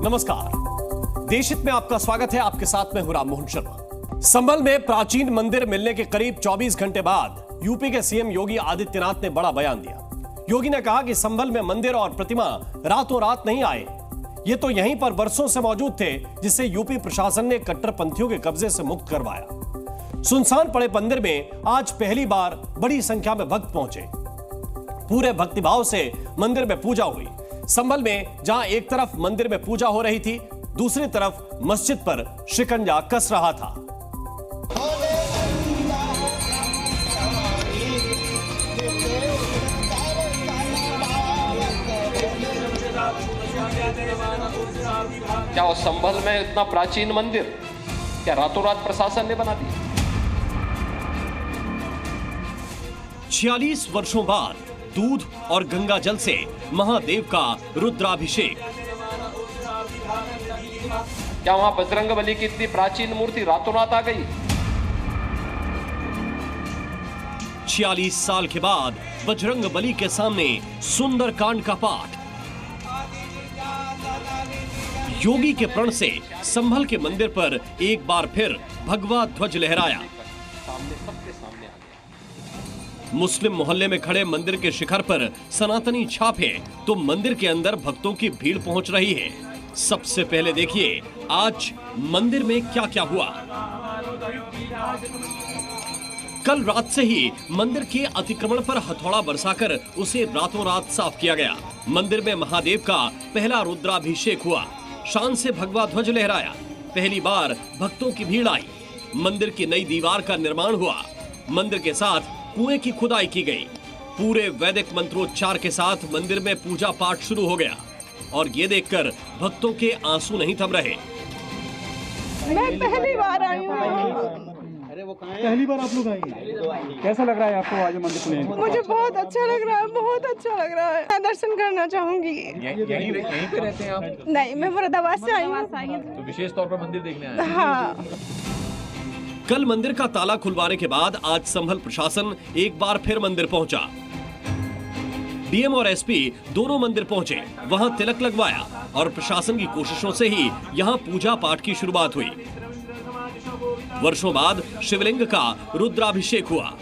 नमस्कार, देशहित में आपका स्वागत है। आपके साथ में हूं राम मोहन शर्मा। संभल में प्राचीन मंदिर मिलने के करीब 24 घंटे बाद यूपी के सीएम योगी आदित्यनाथ ने बड़ा बयान दिया। योगी ने कहा कि संभल में मंदिर और प्रतिमा रातों रात नहीं आए, ये तो यहीं पर वर्षों से मौजूद थे, जिसे यूपी प्रशासन ने कट्टरपंथियों के कब्जे से मुक्त करवाया। सुनसान पड़े मंदिर में आज पहली बार बड़ी संख्या में भक्त पहुंचे। पूरे भक्तिभाव से मंदिर में पूजा हुई। संभल में जहां एक तरफ मंदिर में पूजा हो रही थी, दूसरी तरफ मस्जिद पर शिकंजा कस रहा था। क्या उस संभल में इतना प्राचीन मंदिर क्या रातों रात प्रशासन ने बना दिया? 46 वर्षों बाद दूध और गंगा जल से महादेव का रुद्राभिषेक। क्या वहां बजरंगबली की इतनी प्राचीन मूर्ति रातों रात आ गई? 46 साल के बाद बजरंगबली के सामने सुंदरकांड का पाठ। योगी के प्रण से संभल के मंदिर पर एक बार फिर भगवा ध्वज लहराया। मुस्लिम मोहल्ले में खड़े मंदिर के शिखर पर सनातनी छाप है, तो मंदिर के अंदर भक्तों की भीड़ पहुंच रही है। सबसे पहले देखिए आज मंदिर में क्या क्या हुआ। कल रात से ही मंदिर के अतिक्रमण पर हथौड़ा बरसाकर उसे रातों रात साफ किया गया। मंदिर में महादेव का पहला रुद्राभिषेक हुआ। शान से भगवा ध्वज लहराया। पहली बार भक्तों की भीड़ आई। मंदिर की नई दीवार का निर्माण हुआ। मंदिर के साथ कुएं की खुदाई की गई। पूरे वैदिक मंत्रोच्चार के साथ मंदिर में पूजा पाठ शुरू हो गया और ये देखकर भक्तों के आंसू नहीं थम रहे। मैं पहली बार आई हूँ। पहली बार आप लोग आई हैं? कैसा लग रहा है आपको आज मंदिर खुले? मुझे बहुत अच्छा लग रहा है, बहुत अच्छा लग रहा है। मैं दर्शन करना चाहूंगी। यहीं पे रहते हैं आप? नहीं, मैं मुरादाबाद से आई हूँ। तो विशेष तौर पर मंदिर देखने आए? हाँ। कल मंदिर का ताला खुलवाने के बाद आज संभल प्रशासन एक बार फिर मंदिर पहुंचा। डीएम और एसपी दोनों मंदिर पहुंचे, वहां तिलक लगवाया और प्रशासन की कोशिशों से ही यहां पूजा पाठ की शुरुआत हुई। वर्षों बाद शिवलिंग का रुद्राभिषेक हुआ।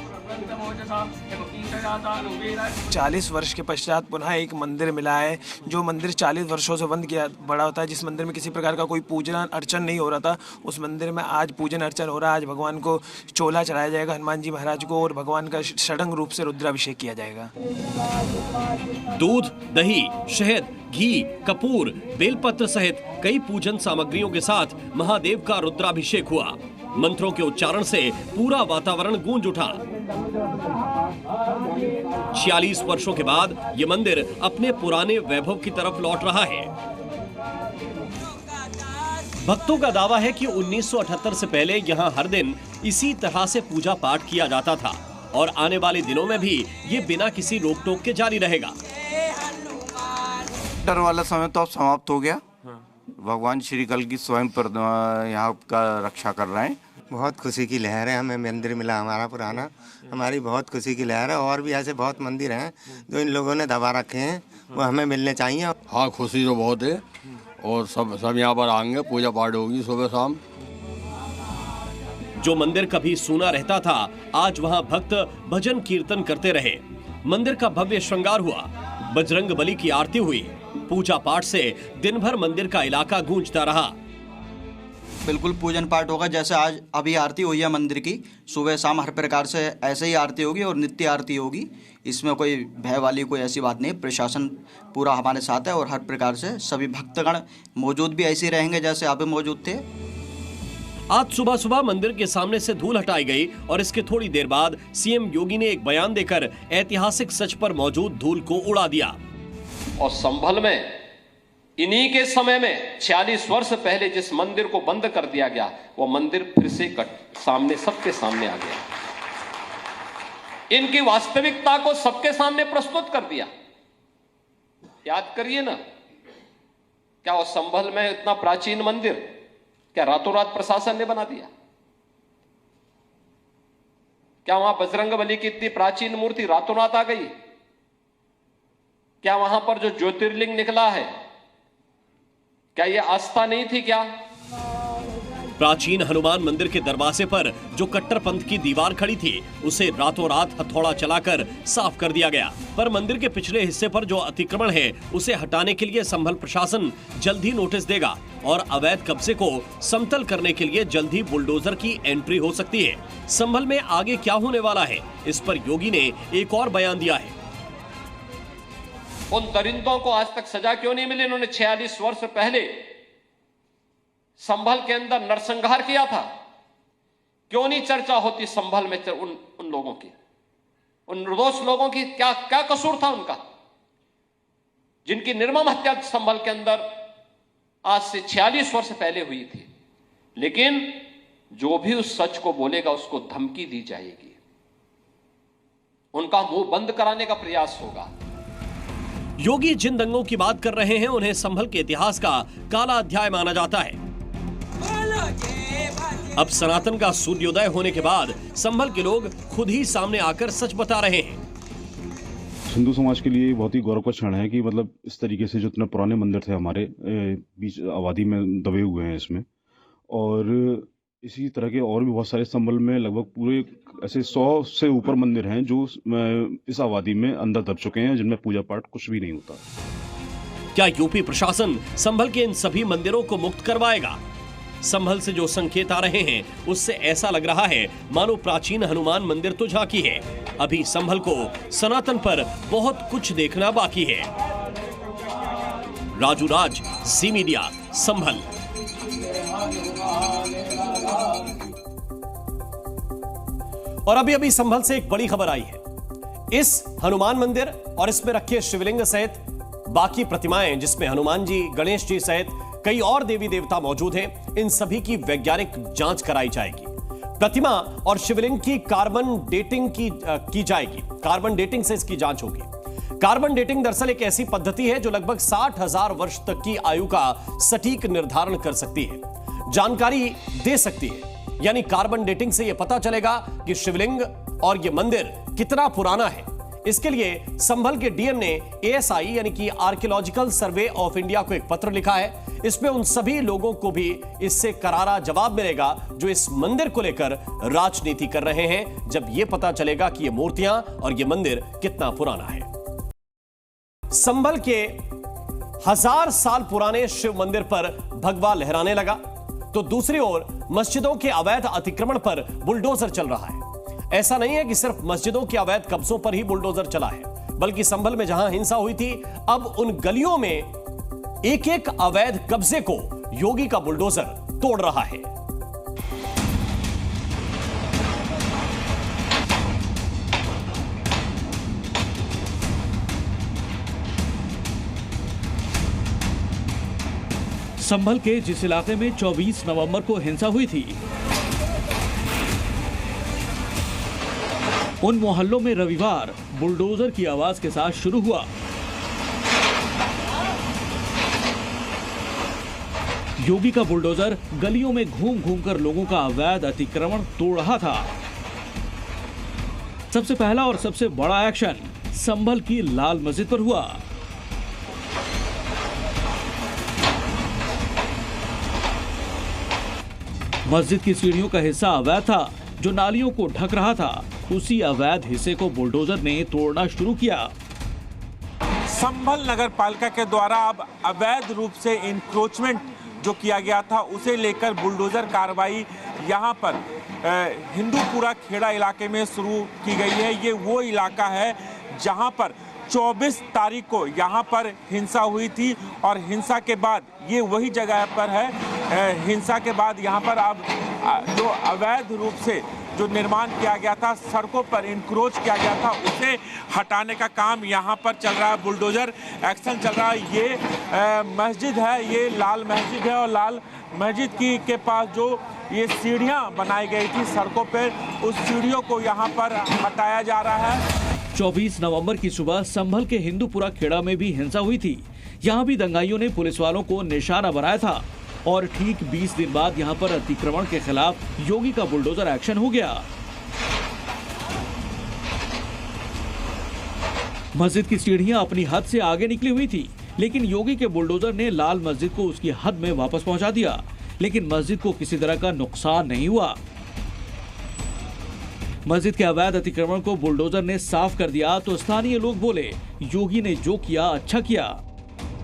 40 वर्ष के पश्चात पुनः एक मंदिर मिला है, जो मंदिर 40 वर्षों से बंद किया पड़ा होता है, जिस मंदिर में किसी प्रकार का कोई पूजन अर्चन नहीं हो रहा था, उस मंदिर में आज पूजन अर्चन हो रहा है। आज भगवान को चोला चढ़ाया जाएगा, हनुमान जी महाराज को, और भगवान का षडंग रूप से रुद्राभिषेक किया जाएगा। दूध, दही, शहद, घी, कपूर, बेलपत्र सहित कई पूजन सामग्रियों के साथ महादेव का रुद्राभिषेक हुआ। मंत्रों के उच्चारण से पूरा वातावरण गूंज उठा। 46 वर्षों के बाद ये मंदिर अपने पुराने वैभव की तरफ लौट रहा है। भक्तों का दावा है कि 1978 से पहले यहां हर दिन इसी तरह से पूजा पाठ किया जाता था और आने वाले दिनों में भी ये बिना किसी रोक टोक के जारी रहेगा। डर वाला समय तो अब समाप्त हो गया। भगवान श्री कल की स्वयं पर यहाँ का रक्षा कर रहे हैं। बहुत खुशी की लहर है। हमें मंदिर मिला हमारा पुराना, हमारी बहुत खुशी की लहर है। और भी ऐसे बहुत मंदिर हैं जो इन लोगों ने दबा रखे हैं, वो हमें मिलने चाहिए। हाँ, खुशी तो बहुत है और सब यहाँ पर आएंगे, पूजा पाठ होगी सुबह शाम। जो मंदिर कभी सूना रहता था, आज वहां भक्त भजन कीर्तन करते रहे। मंदिर का भव्य श्रृंगार हुआ। बजरंगबली की आरती हुई। पूजा पाठ से दिन भर मंदिर का इलाका गूंजता रहा। बिल्कुल पूजन पाठ होगा, जैसे आज अभी आरती हुई है मंदिर की, सुबह शाम हर प्रकार से ऐसे ही आरती होगी और नित्य आरती होगी। इसमें कोई भय वाली कोई ऐसी बात नहीं। प्रशासन पूरा हमारे साथ है और हर प्रकार से सभी भक्तगण मौजूद भी ऐसे रहेंगे जैसे अभी मौजूद थे। आज सुबह सुबह मंदिर के सामने से धूल हटाई गई और इसके थोड़ी देर बाद सीएम योगी ने एक बयान देकर ऐतिहासिक सच पर मौजूद धूल को उड़ा दिया। और संभल में इन्हीं के समय में 46 वर्ष पहले जिस मंदिर को बंद कर दिया गया, वो मंदिर फिर से सामने सबके सामने आ गया। इनकी वास्तविकता को सबके सामने प्रस्तुत कर दिया। याद करिए ना, क्या वो संभल में इतना प्राचीन मंदिर क्या रातों रात प्रशासन ने बना दिया? क्या वहां बजरंगबली की इतनी प्राचीन मूर्ति रातों रात आ गई? क्या वहां पर जो ज्योतिर्लिंग निकला है, क्या ये आस्था नहीं थी क्या? प्राचीन हनुमान मंदिर के दरवाजे पर जो कट्टरपंथ की दीवार खड़ी थी उसे रातों रात हथौड़ा चलाकर साफ कर दिया गया। पर मंदिर के पिछले हिस्से पर जो अतिक्रमण है उसे हटाने के लिए संभल प्रशासन जल्द ही नोटिस देगा और अवैध कब्जे को समतल करने के लिए जल्द ही बुलडोजर की एंट्री हो सकती है। संभल में आगे क्या होने वाला है, इस पर योगी ने एक और बयान दिया है। उन दरिंदों को आज तक सजा क्यों नहीं मिली? इन्होंने 46 वर्ष पहले संभल के अंदर नरसंहार किया था। क्यों नहीं चर्चा होती संभल में उन लोगों की, उन निर्दोष लोगों की? क्या क्या कसूर था उनका, जिनकी निर्मम हत्या संभल के अंदर आज से 46 वर्ष पहले हुई थी। लेकिन जो भी उस सच को बोलेगा उसको धमकी दी जाएगी, उनका मुंह बंद कराने का प्रयास होगा। योगी जिन दंगों की बात कर रहे हैं उन्हें संभल के इतिहास का काला अध्याय माना जाता है। अब सनातन का सूर्योदय होने के बाद संभल के लोग खुद ही सामने आकर सच बता रहे हैं। हिंदू समाज के लिए बहुत ही गौरव का क्षण है कि मतलब इस तरीके से जो इतने पुराने मंदिर थे हमारे बीच आबादी में दबे हुए हैं इसमें, और इसी तरह के और भी बहुत सारे संभल में लगभग पूरे ऐसे 100 से ऊपर मंदिर हैं जो इस आबादी में अंदर दब चुके हैं, जिनमें पूजा पाठ कुछ भी नहीं होता। क्या यूपी प्रशासन संभल के इन सभी मंदिरों को मुक्त करवाएगा? संभल से जो संकेत आ रहे हैं उससे ऐसा लग रहा है मानो प्राचीन हनुमान मंदिर तो झांकी है, अभी संभल को सनातन पर बहुत कुछ देखना बाकी है। राजू राज, सी मीडिया, संभल। और अभी संभल से एक बड़ी खबर आई है। इस हनुमान मंदिर और इसमें रखे शिवलिंग सहित बाकी प्रतिमाएं, जिसमें हनुमान जी, गणेश जी सहित कई और देवी देवता मौजूद हैं, इन सभी की वैज्ञानिक जांच कराई जाएगी। प्रतिमा और शिवलिंग की कार्बन डेटिंग की जाएगी। कार्बन डेटिंग से इसकी जांच होगी। कार्बन डेटिंग दरअसल एक ऐसी पद्धति है जो लगभग 60,000 वर्ष तक की आयु का सटीक निर्धारण कर सकती है, जानकारी दे सकती है। यानी कार्बन डेटिंग से यह पता चलेगा कि शिवलिंग और यह मंदिर कितना पुराना है। इसके लिए संभल के डीएम ने ASI यानी कि आर्कियोलॉजिकल सर्वे ऑफ इंडिया को एक पत्र लिखा है। इसमें उन सभी लोगों को भी इससे करारा जवाब मिलेगा जो इस मंदिर को लेकर राजनीति कर रहे हैं, जब यह पता चलेगा कि ये मूर्तियां और ये मंदिर कितना पुराना है। संभल के 1000 साल पुराने शिव मंदिर पर भगवा लहराने लगा, तो दूसरी ओर मस्जिदों के अवैध अतिक्रमण पर बुलडोजर चल रहा है। ऐसा नहीं है कि सिर्फ मस्जिदों के अवैध कब्जों पर ही बुलडोजर चला है, बल्कि संभल में जहां हिंसा हुई थी, अब उन गलियों में एक एक अवैध कब्जे को योगी का बुलडोजर तोड़ रहा है। संभल के जिस इलाके में 24 नवंबर को हिंसा हुई थी, उन मोहल्लों में रविवार बुलडोजर की आवाज के साथ शुरू हुआ। योगी का बुलडोजर गलियों में घूम घूमकर लोगों का अवैध अतिक्रमण तोड़ रहा था। सबसे पहला और सबसे बड़ा एक्शन संभल की लाल मस्जिद पर हुआ। मस्जिद की सीढ़ियों का हिस्सा अवैध था जो नालियों को ढक रहा था। उसी अवैध हिस्से को बुलडोजर ने तोड़ना शुरू किया। संभल नगर पालिका के द्वारा अब अवैध रूप से इंक्रोचमेंट जो किया गया था उसे लेकर बुलडोजर कार्रवाई यहाँ पर हिंदूपुरा खेड़ा इलाके में शुरू की गई है। ये वो इलाका है जहाँ पर 24 तारीख को यहाँ पर हिंसा हुई थी और हिंसा के बाद ये वही जगह पर है। हिंसा के बाद यहाँ पर अब जो अवैध रूप से जो निर्माण किया गया था, सड़कों पर इंक्रोच किया गया था, उसे हटाने का काम यहाँ पर चल रहा है। बुलडोजर एक्शन चल रहा है। ये मस्जिद है, ये लाल मस्जिद है और लाल मस्जिद के पास जो ये सीढ़ियाँ बनाई गई थी सड़कों पर, उस सीढ़ियों को यहाँ पर हटाया जा रहा है। 24 नवंबर की सुबह संभल के हिंदूपुरा खेड़ा में भी हिंसा हुई थी। यहाँ भी दंगाइयों ने पुलिस वालों को निशाना बनाया था और ठीक 20 दिन बाद यहाँ पर अतिक्रमण के खिलाफ योगी का बुलडोजर एक्शन हो गया। मस्जिद की सीढ़ियां अपनी हद से आगे निकली हुई थी। लेकिन योगी के बुलडोजर ने लाल मस्जिद को उसकी हद में वापस पहुंचा दिया, लेकिन मस्जिद को किसी तरह का नुकसान नहीं हुआ। मस्जिद के अवैध अतिक्रमण को बुलडोजर ने साफ कर दिया तो स्थानीय लोग बोले, योगी ने जो किया अच्छा किया।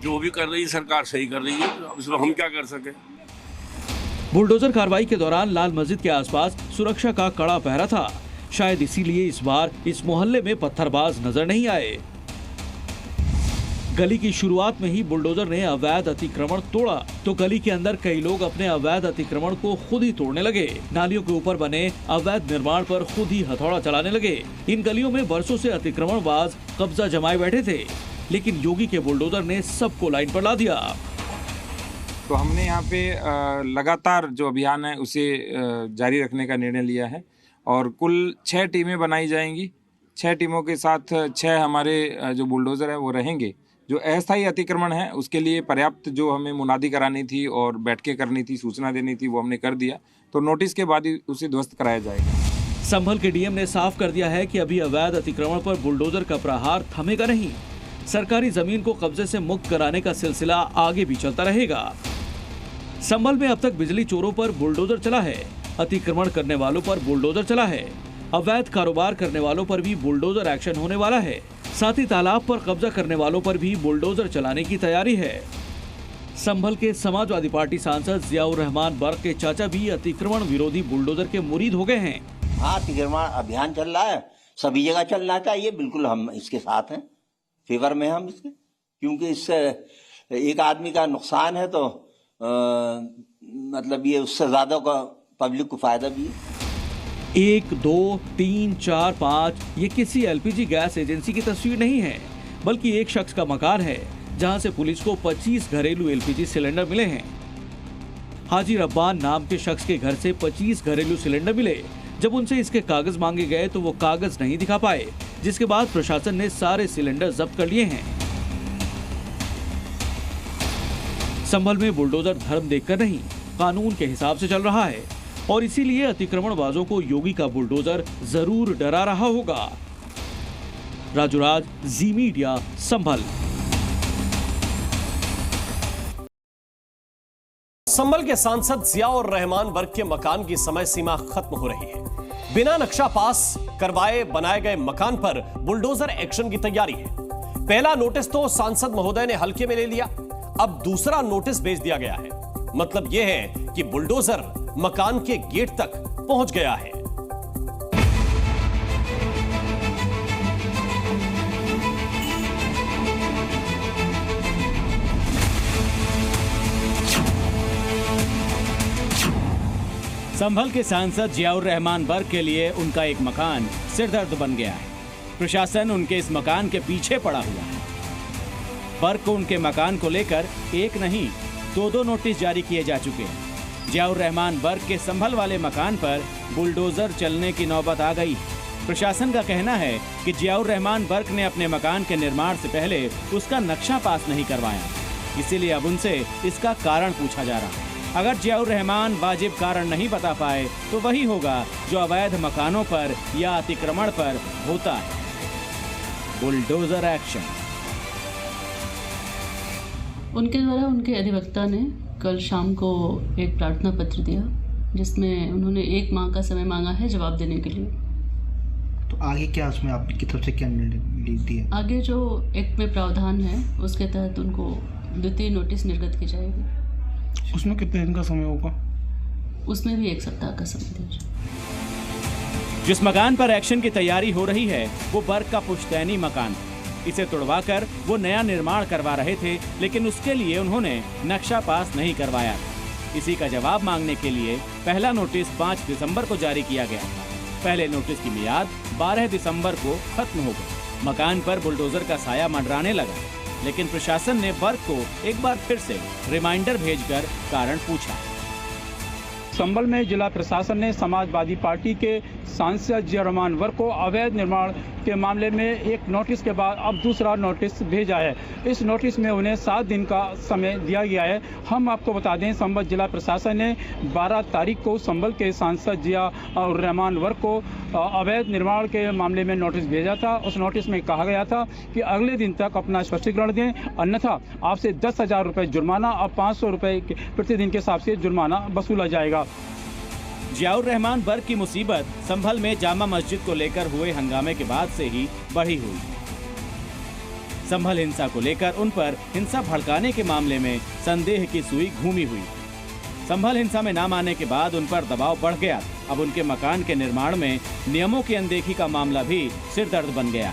जो भी कर रही है सरकार सही कर रही है, इसमें हम क्या कर सके। बुलडोजर कार्रवाई के दौरान लाल मस्जिद के आसपास सुरक्षा का कड़ा पहरा था। शायद इसीलिए इस बार इस मोहल्ले में पत्थरबाज नजर नहीं आए। गली की शुरुआत में ही बुलडोजर ने अवैध अतिक्रमण तोड़ा तो गली के अंदर कई लोग अपने अवैध अतिक्रमण को खुद ही तोड़ने लगे। नालियों के ऊपर बने अवैध निर्माण पर खुद ही हथौड़ा चलाने लगे। इन गलियों में बरसों से अतिक्रमणबाज कब्जा जमाए बैठे थे, लेकिन योगी के बुलडोजर ने सबको लाइन पर ला दिया। तो हमने यहाँ पे लगातार जो अभियान है उसे जारी रखने का निर्णय लिया है और कुल 6 टीमें बनाई जाएंगी। 6 टीमों के साथ 6 हमारे जो बुलडोजर है वो रहेंगे। जो अस्थायी अतिक्रमण है उसके लिए पर्याप्त जो हमें मुनादी करानी थी और बैठकें करनी थी, सूचना देनी थी, वो हमने कर दिया। तो नोटिस के बाद ही उसे ध्वस्त कराया जाएगा। संभल के डीएम ने साफ कर दिया है कि अभी अवैध अतिक्रमण पर बुलडोजर का प्रहार थमेगा नहीं। सरकारी जमीन को कब्जे से मुक्त कराने का सिलसिला आगे भी चलता रहेगा। संभल में अब तक बिजली चोरों पर बुलडोजर चला है, अतिक्रमण करने वालों पर बुलडोजर चला है, अवैध कारोबार करने वालों पर भी बुलडोजर एक्शन होने वाला है। साथ ही तालाब पर कब्जा करने वालों पर भी बुलडोजर चलाने की तैयारी है। संभल के समाजवादी पार्टी सांसद जियाउर रहमान बर्क के चाचा भी अतिक्रमण विरोधी बुलडोजर के मुरीद हो गए हैं। हाँ, अतिक्रमण अभियान चल रहा है, सभी जगह चलना चाहिए। बिल्कुल हम इसके साथ हैं, फेवर में हम इसके, क्योंकि इससे एक आदमी का नुकसान है तो मतलब ये उससे ज्यादा का पब्लिक को फायदा भी है। 1, 2, 3, 4, 5 ये किसी एलपीजी गैस एजेंसी की तस्वीर नहीं है, बल्कि एक शख्स का मकान है जहां से पुलिस को 25 घरेलू एलपीजी सिलेंडर मिले हैं। हाजी रब्बान नाम के शख्स के घर से 25 घरेलू सिलेंडर मिले। जब उनसे इसके कागज मांगे गए तो वो कागज नहीं दिखा पाए, जिसके बाद प्रशासन ने सारे सिलेंडर जब्त कर लिए हैं। संभल में बुलडोजर धर्म देखकर नहीं, कानून के हिसाब से चल रहा है और इसीलिए अतिक्रमणबाजों को योगी का बुलडोजर जरूर डरा रहा होगा। राजूराज, जी मीडिया, संभल। संभल के सांसद जियाउर रहमान वर्ग के मकान की समय सीमा खत्म हो रही है। बिना नक्शा पास करवाए बनाए गए मकान पर बुलडोजर एक्शन की तैयारी है। पहला नोटिस तो सांसद महोदय ने हल्के में ले लिया, अब दूसरा नोटिस भेज दिया गया है। मतलब यह है कि बुलडोजर मकान के गेट तक पहुंच गया है। संभल के सांसद जियाउर रहमान बर्क के लिए उनका एक मकान सिरदर्द बन गया है। प्रशासन उनके इस मकान के पीछे पड़ा हुआ है। बर्क को उनके मकान को लेकर एक नहीं 2 नोटिस जारी किए जा चुके हैं। जियाउर रहमान बर्क के संभल वाले मकान पर बुलडोजर चलने की नौबत आ गई। प्रशासन का कहना है कि जियाउर रहमान बर्क ने अपने मकान के निर्माण से पहले उसका नक्शा पास नहीं करवाया, इसीलिए अब उनसे इसका कारण पूछा जा रहा है। अगर जियाउर रहमान वाजिब कारण नहीं बता पाए तो वही होगा जो अवैध मकानों पर या अतिक्रमण पर होता है, बुलडोजर एक्शन। उनके द्वारा उनके अधिवक्ता ने कल शाम को एक प्रार्थना पत्र दिया जिसमें उन्होंने 1 माह का समय मांगा है जवाब देने के लिए। तो आगे क्या उसमें आपकी तरफ से क्या निर्णय दिया? आगे जो एक्ट में प्रावधान है उसके तहत उनको द्वितीय नोटिस निर्गत की जाएगी। उसमें कितने दिन का समय होगा? उसमें भी 1 सप्ताह का समय दिया जाए। जिस मकान पर एक्शन की तैयारी हो रही है वो बर्क का पुश्तैनी मकान। इसे तुड़वाकर वो नया निर्माण करवा रहे थे, लेकिन उसके लिए उन्होंने नक्शा पास नहीं करवाया। इसी का जवाब मांगने के लिए पहला नोटिस 5 दिसंबर को जारी किया गया। पहले नोटिस की मियाद 12 दिसंबर को खत्म हो गई। मकान पर बुलडोजर का साया मंडराने लगा, लेकिन प्रशासन ने बर्क को एक बार फिर से रिमाइंडर भेजकर कारण पूछा। संभल में जिला प्रशासन ने समाजवादी पार्टी के सांसद जियाउर रहमान वर्क को अवैध निर्माण के मामले में एक नोटिस के बाद अब दूसरा नोटिस भेजा है। इस नोटिस में उन्हें 7 दिन का समय दिया गया है। हम आपको बता दें, संभल जिला प्रशासन ने 12 तारीख को संभल के सांसद जियाउर रहमान वर्क को अवैध निर्माण के मामले में नोटिस भेजा था। उस नोटिस में कहा गया था कि अगले दिन तक अपना स्पष्टीकरण दें, अन्यथा आपसे 10,000 रुपये जुर्माना और 500 रुपये प्रतिदिन के हिसाब से जुर्माना वसूला जाएगा। जियाउर रहमान वर्क की मुसीबत संभल में जामा मस्जिद को लेकर हुए हंगामे के बाद से ही बढ़ी हुई। संभल हिंसा को लेकर उन पर हिंसा भड़काने के मामले में संदेह की सुई घूमी हुई। संभल हिंसा में नाम आने के बाद उन पर दबाव बढ़ गया। अब उनके मकान के निर्माण में नियमों की अनदेखी का मामला भी सिरदर्द बन गया।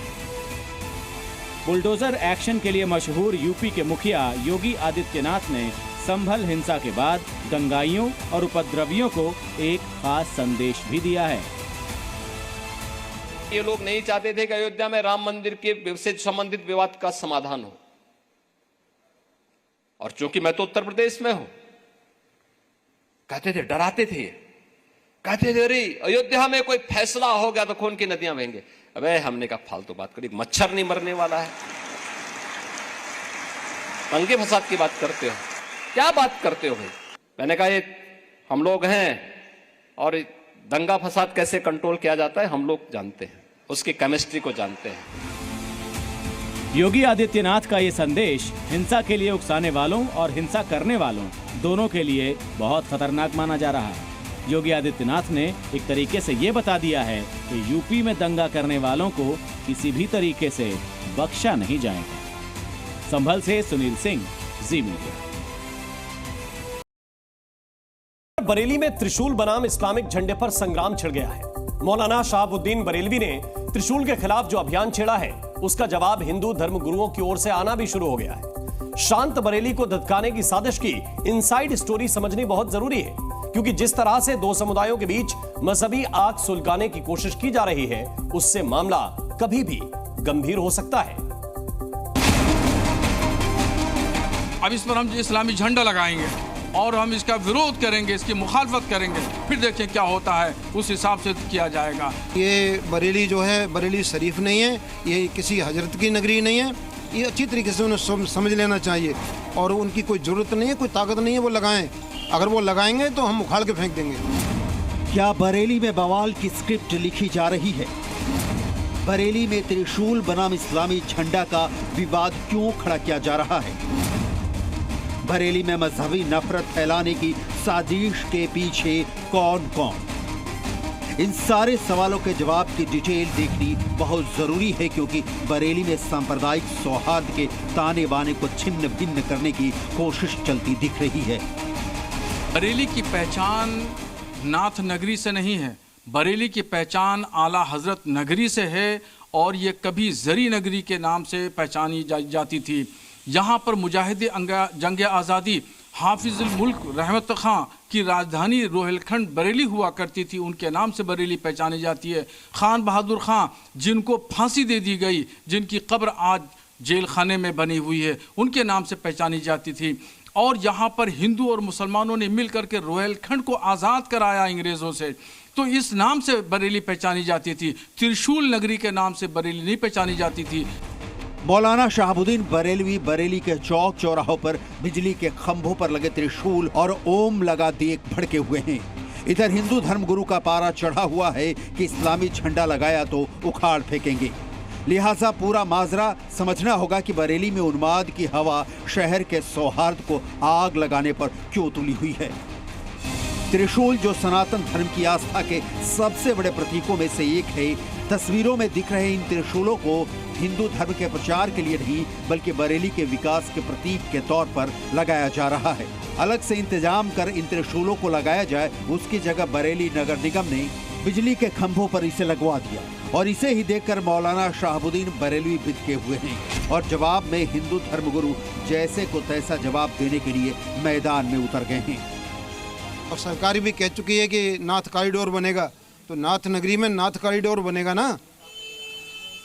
बुलडोजर एक्शन के लिए मशहूर यूपी के मुखिया योगी आदित्यनाथ ने संभल हिंसा के बाद दंगाइयों और उपद्रवियों को एक खास संदेश भी दिया है। ये लोग नहीं चाहते थे कि अयोध्या में राम मंदिर के से संबंधित विवाद का समाधान हो, और चूंकि मैं तो उत्तर प्रदेश में हूं, कहते थे, डराते थे, कहते थे अरे अयोध्या में कोई फैसला हो गया तो खून की नदियां बहेंगे। अबे हमने कहा फालतू बात करी, मच्छर नहीं मरने वाला है, दंगे फसाद की बात करते हो, क्या बात करते हो भाई। मैंने कहा ये हम लोग हैं और दंगा फसाद कैसे कंट्रोल किया जाता है हम लोग जानते हैं, उसकी केमिस्ट्री को जानते हैं। योगी आदित्यनाथ का ये संदेश हिंसा के लिए उकसाने वालों और हिंसा करने वालों दोनों के लिए बहुत खतरनाक माना जा रहा है। योगी आदित्यनाथ ने एक तरीके से ये बता दिया है कि यूपी में दंगा करने वालों को किसी भी तरीके से बख्शा नहीं जाएगा। संभल से सुनील सिंह, जी मीडिया। बरेली में त्रिशूल बनाम इस्लामिक झंडे पर संग्राम छिड़ गया है। मौलाना शहाबुद्दीन बरेलवी ने त्रिशूल के खिलाफ जो अभियान छेड़ा है, उसका जवाब हिंदू धर्म गुरुओं की ओर से आना भी शुरू हो गया है। शांत बरेली को धत्काने की साजिश की इनसाइड स्टोरी समझनी बहुत जरूरी है, क्योंकि जिस तरह से दो समुदायों के बीच मजहबी आग सुलगाने की कोशिश की जा रही है, उससे मामला कभी भी गंभीर हो सकता है। अब इस पर हम इस्लामी झंडा लगाएंगे और हम इसका विरोध करेंगे, इसकी मुखालफत करेंगे, फिर देखें क्या होता है, उस हिसाब से किया जाएगा। ये बरेली जो है, बरेली शरीफ नहीं है, ये किसी हजरत की नगरी नहीं है। ये अच्छी तरीके से उन्हें समझ लेना चाहिए, और उनकी कोई ज़रूरत नहीं है, कोई ताकत नहीं है वो लगाएं। अगर वो लगाएंगे तो हम उखाड़ के फेंक देंगे। क्या बरेली में बवाल की स्क्रिप्ट लिखी जा रही है? बरेली में त्रिशूल बनाम इस्लामी झंडा का विवाद क्यों खड़ा किया जा रहा है? बरेली में मजहबी नफरत फैलाने की साजिश के पीछे कौन कौन? इन सारे सवालों के जवाब की डिटेल देखनी बहुत जरूरी है, क्योंकि बरेली में सांप्रदायिक सौहार्द के ताने बाने को छिन्न भिन्न करने की कोशिश चलती दिख रही है। बरेली की पहचान नाथ नगरी से नहीं है, बरेली की पहचान आला हजरत नगरी से है, और ये कभी जरी नगरी के नाम से पहचानी जाती थी। यहाँ पर मुजाहिद जंग आज़ादी हाफिजुल मुल्क रहमत खां की राजधानी रोहिलखंड बरेली हुआ करती थी, उनके नाम से बरेली पहचानी जाती है। खान बहादुर खां, जिनको फांसी दे दी गई, जिनकी कब्र आज जेल खाने में बनी हुई है, उनके नाम से पहचानी जाती थी। और यहाँ पर हिंदू और मुसलमानों ने मिल करके रोहिलखंड को आज़ाद कराया अंग्रेज़ों से, तो इस नाम से बरेली पहचानी जाती थी। त्रिशूल नगरी के नाम से बरेली नहीं पहचानी जाती थी। मौलाना शहाबुद्दीन बरेलवी बरेली के चौक चौराहों पर बिजली के खंभों पर लगे त्रिशूल और ओम लगा देख भड़के हुए हैं। इधर हिंदू धर्मगुरु का पारा चढ़ा हुआ है कि इस्लामी झंडा लगाया तो उखाड़ फेंकेंगे। लिहाजा पूरा माजरा समझना होगा कि बरेली में उन्माद की हवा शहर के सौहार्द को आग लगाने पर क्यों तुली हुई है। त्रिशूल जो सनातन धर्म की आस्था के सबसे बड़े प्रतीकों में से एक है, तस्वीरों में दिख रहे इन त्रिशूलों को हिंदू धर्म के प्रचार के लिए नहीं, बल्कि बरेली के विकास के प्रतीक के तौर पर लगाया जा रहा है। अलग से इंतजाम कर इन त्रिशूलों को लगाया जाए, उसकी जगह बरेली नगर निगम ने बिजली के खंभों पर इसे लगवा दिया, और इसे ही देखकर मौलाना शहाबुद्दीन बरेलवी बिदके हुए हैं और जवाब में हिंदू धर्मगुरु जैसे को तैसा जवाब देने के लिए मैदान में उतर गए हैं। और सरकार भी कह चुकी है कि नाथ कॉरिडोर बनेगा, तो नाथ नगरी में नाथ कॉरिडोर बनेगा ना।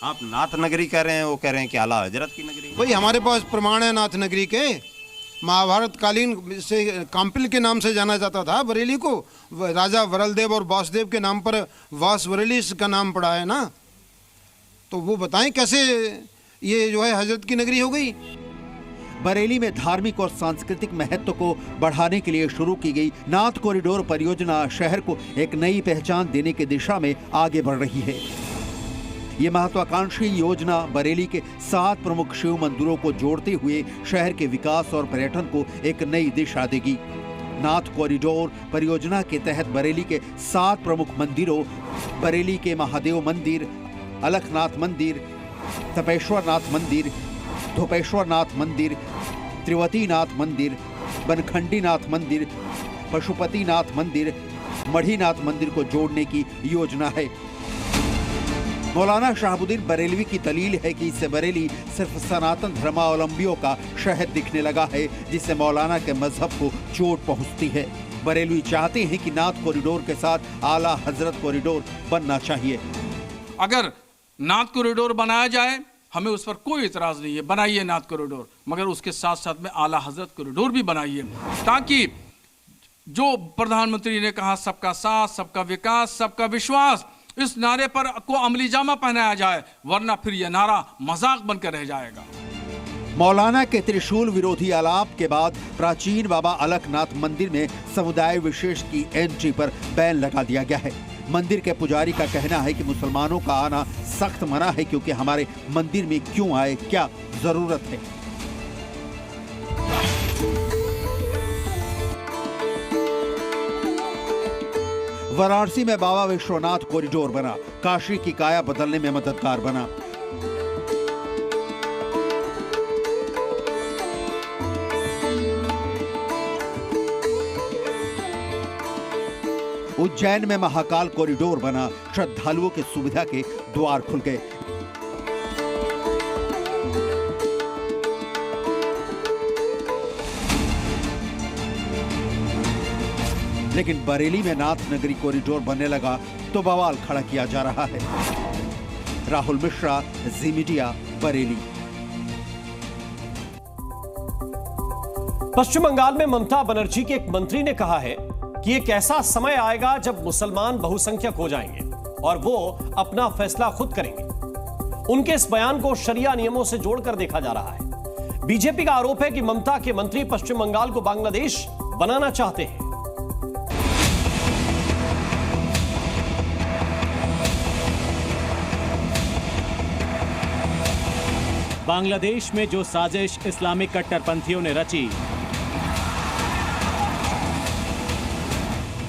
आप नाथ नगरी कह रहे हैं, वो कह रहे हैं कि आला हजरत की नगरी। भाई हमारे पास प्रमाण है नाथ नगरी के, महाभारत कालीन से काम्पिल के नाम से जाना जाता था बरेली को। राजा वरलदेव और वासुदेव के नाम पर वास बरेली का नाम पड़ा है ना। तो वो बताएं कैसे ये जो है हजरत की नगरी हो गई। बरेली में धार्मिक और सांस्कृतिक महत्व को बढ़ाने के लिए शुरू की गई नाथ कॉरिडोर परियोजना शहर को एक नई पहचान देने की दिशा में आगे बढ़ रही है। ये महत्वाकांक्षी योजना बरेली के 7 प्रमुख शिव मंदिरों को जोड़ते हुए शहर के विकास और पर्यटन को एक नई दिशा देगी। नाथ कॉरिडोर परियोजना के तहत बरेली के 7 प्रमुख मंदिरों बरेली के महादेव मंदिर, अलखनाथ मंदिर, तपेश्वर नाथ मंदिर, धोपेश्वर नाथ मंदिर, त्रिवती नाथ मंदिर, बनखंडी नाथ मंदिर, पशुपति नाथ मंदिर, मढ़ीनाथ मंदिर को जोड़ने की योजना है। मौलाना शहाबुद्दीन बरेलवी की दलील है कि इससे बरेली सिर्फ सनातन धर्मावलंबियों का शहर दिखने लगा है, जिससे मौलाना के मजहब को चोट पहुंचती है। बरेलवी चाहते हैं कि नाथ कॉरिडोर के साथ आला हजरत कॉरिडोर बनना चाहिए। अगर नाथ कॉरिडोर बनाया जाए, हमें उस पर कोई इतराज नहीं है, बनाइए नाथ कॉरिडोर, मगर उसके साथ साथ में आला हजरत कॉरिडोर भी बनाइए, ताकि जो प्रधानमंत्री ने कहा सबका साथ, सबका विकास, सबका विश्वास, इस नारे पर को अमली जामा पहनाया जाए, वरना फिर यह नारा मजाक बनकर रह जाएगा। मौलाना के त्रिशूल विरोधी आलाप के बाद प्राचीन बाबा अलखनाथ मंदिर में समुदाय विशेष की एंट्री पर बैन लगा दिया गया है। मंदिर के पुजारी का कहना है कि मुसलमानों का आना सख्त मना है, क्योंकि हमारे मंदिर में क्यों आए, क्या जरूरत है। वाराणसी में बाबा विश्वनाथ कॉरिडोर बना, काशी की काया बदलने में मददगार बना। उज्जैन में महाकाल कॉरिडोर बना, श्रद्धालुओं की सुविधा के द्वार खुल गए। लेकिन बरेली में नाथ नगरी कॉरिडोर बनने लगा तो बवाल खड़ा किया जा रहा है। राहुल मिश्रा, जी मीडिया, बरेली। पश्चिम बंगाल में ममता बनर्जी के एक मंत्री ने कहा है कि एक ऐसा समय आएगा जब मुसलमान बहुसंख्यक हो जाएंगे और वो अपना फैसला खुद करेंगे। उनके इस बयान को शरिया नियमों से जोड़कर देखा जा रहा है। बीजेपी का आरोप है कि ममता के मंत्री पश्चिम बंगाल को बांग्लादेश बनाना चाहते हैं। बांग्लादेश में जो साजिश इस्लामिक कट्टरपंथियों ने रची,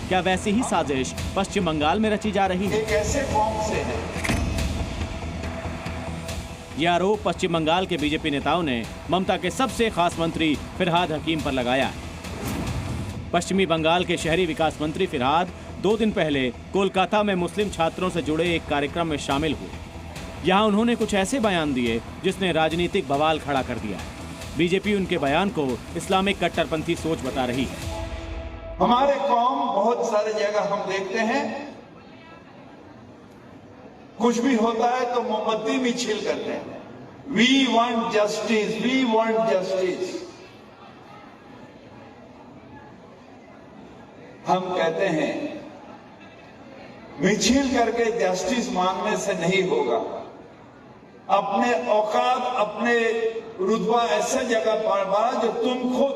क्या वैसी ही साजिश पश्चिम बंगाल में रची जा रही है? एक ऐसे कौम से है। यह आरोप पश्चिम बंगाल के बीजेपी नेताओं ने ममता के सबसे खास मंत्री फिरहाद हकीम पर लगाया है। पश्चिमी बंगाल के शहरी विकास मंत्री फिरहाद 2 दिन पहले कोलकाता में मुस्लिम छात्रों से जुड़े एक कार्यक्रम में शामिल हुए। यहाँ उन्होंने कुछ ऐसे बयान दिए जिसने राजनीतिक बवाल खड़ा कर दिया। बीजेपी उनके बयान को इस्लामिक कट्टरपंथी सोच बता रही है। हमारे कौम बहुत सारी जगह हम देखते हैं, कुछ भी होता है तो मोमबत्ती मिছিল करते हैं। We want justice, we want justice. हम कहते हैं मिছিল करके जस्टिस मांगने से नहीं होगा। अपने औकात, अपने रुतबा ऐसे जगह पर बढ़ा जो तुम खुद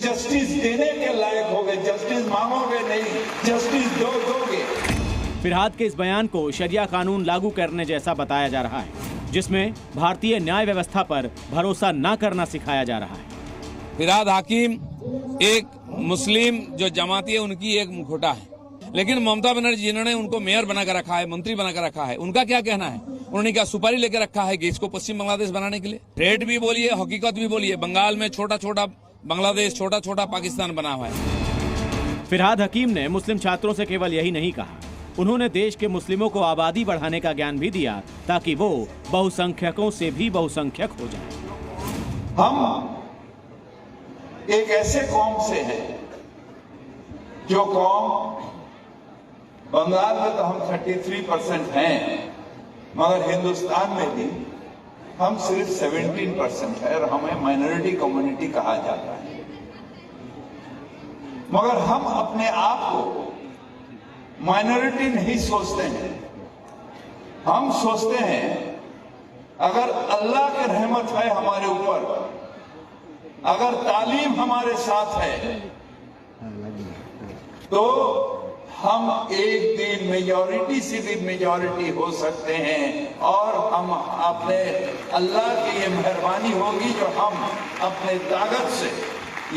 जस्टिस देने के लायक होगे। जस्टिस मांगोगे नहीं, जस्टिस दोगे। फिरहाद के इस बयान को शरिया कानून लागू करने जैसा बताया जा रहा है, जिसमें भारतीय न्याय व्यवस्था पर भरोसा न करना सिखाया जा रहा है। फिरहाद हाकिम एक मुस्लिम जो जमाती है उनकी एक मुखौटा है, लेकिन ममता बनर्जी जिन्होंने उनको मेयर बनाकर रखा है, मंत्री बनाकर रखा है, उनका क्या कहना है? उन्होंने क्या सुपारी लेकर रखा है कि इसको पश्चिम बांग्लादेश बनाने के लिए? रेट भी बोलिए, हकीकत भी बोलिए, बंगाल में छोटा छोटा बांग्लादेश, छोटा छोटा पाकिस्तान बना हुआ है। फिरहाद हकीम ने मुस्लिम छात्रों से केवल यही नहीं कहा, उन्होंने देश के मुस्लिमों को आबादी बढ़ाने का ज्ञान भी दिया ताकि वो बहुसंख्यकों से भी बहुसंख्यक हो जाए। हम एक ऐसे कौम से हैं जो कौम, बंगाल में तो हम 33% हैं, मगर हिंदुस्तान में भी हम सिर्फ 17% है और हमें माइनॉरिटी कम्युनिटी कहा जाता है। मगर हम अपने आप को माइनॉरिटी नहीं सोचते हैं। हम सोचते हैं अगर अल्लाह की रहमत है हमारे ऊपर, अगर तालीम हमारे साथ है, तो हम एक दिन मेजॉरिटी से भी मेजॉरिटी हो सकते हैं और हम अपने अल्लाह की ये मेहरबानी होगी जो हम अपने ताकत से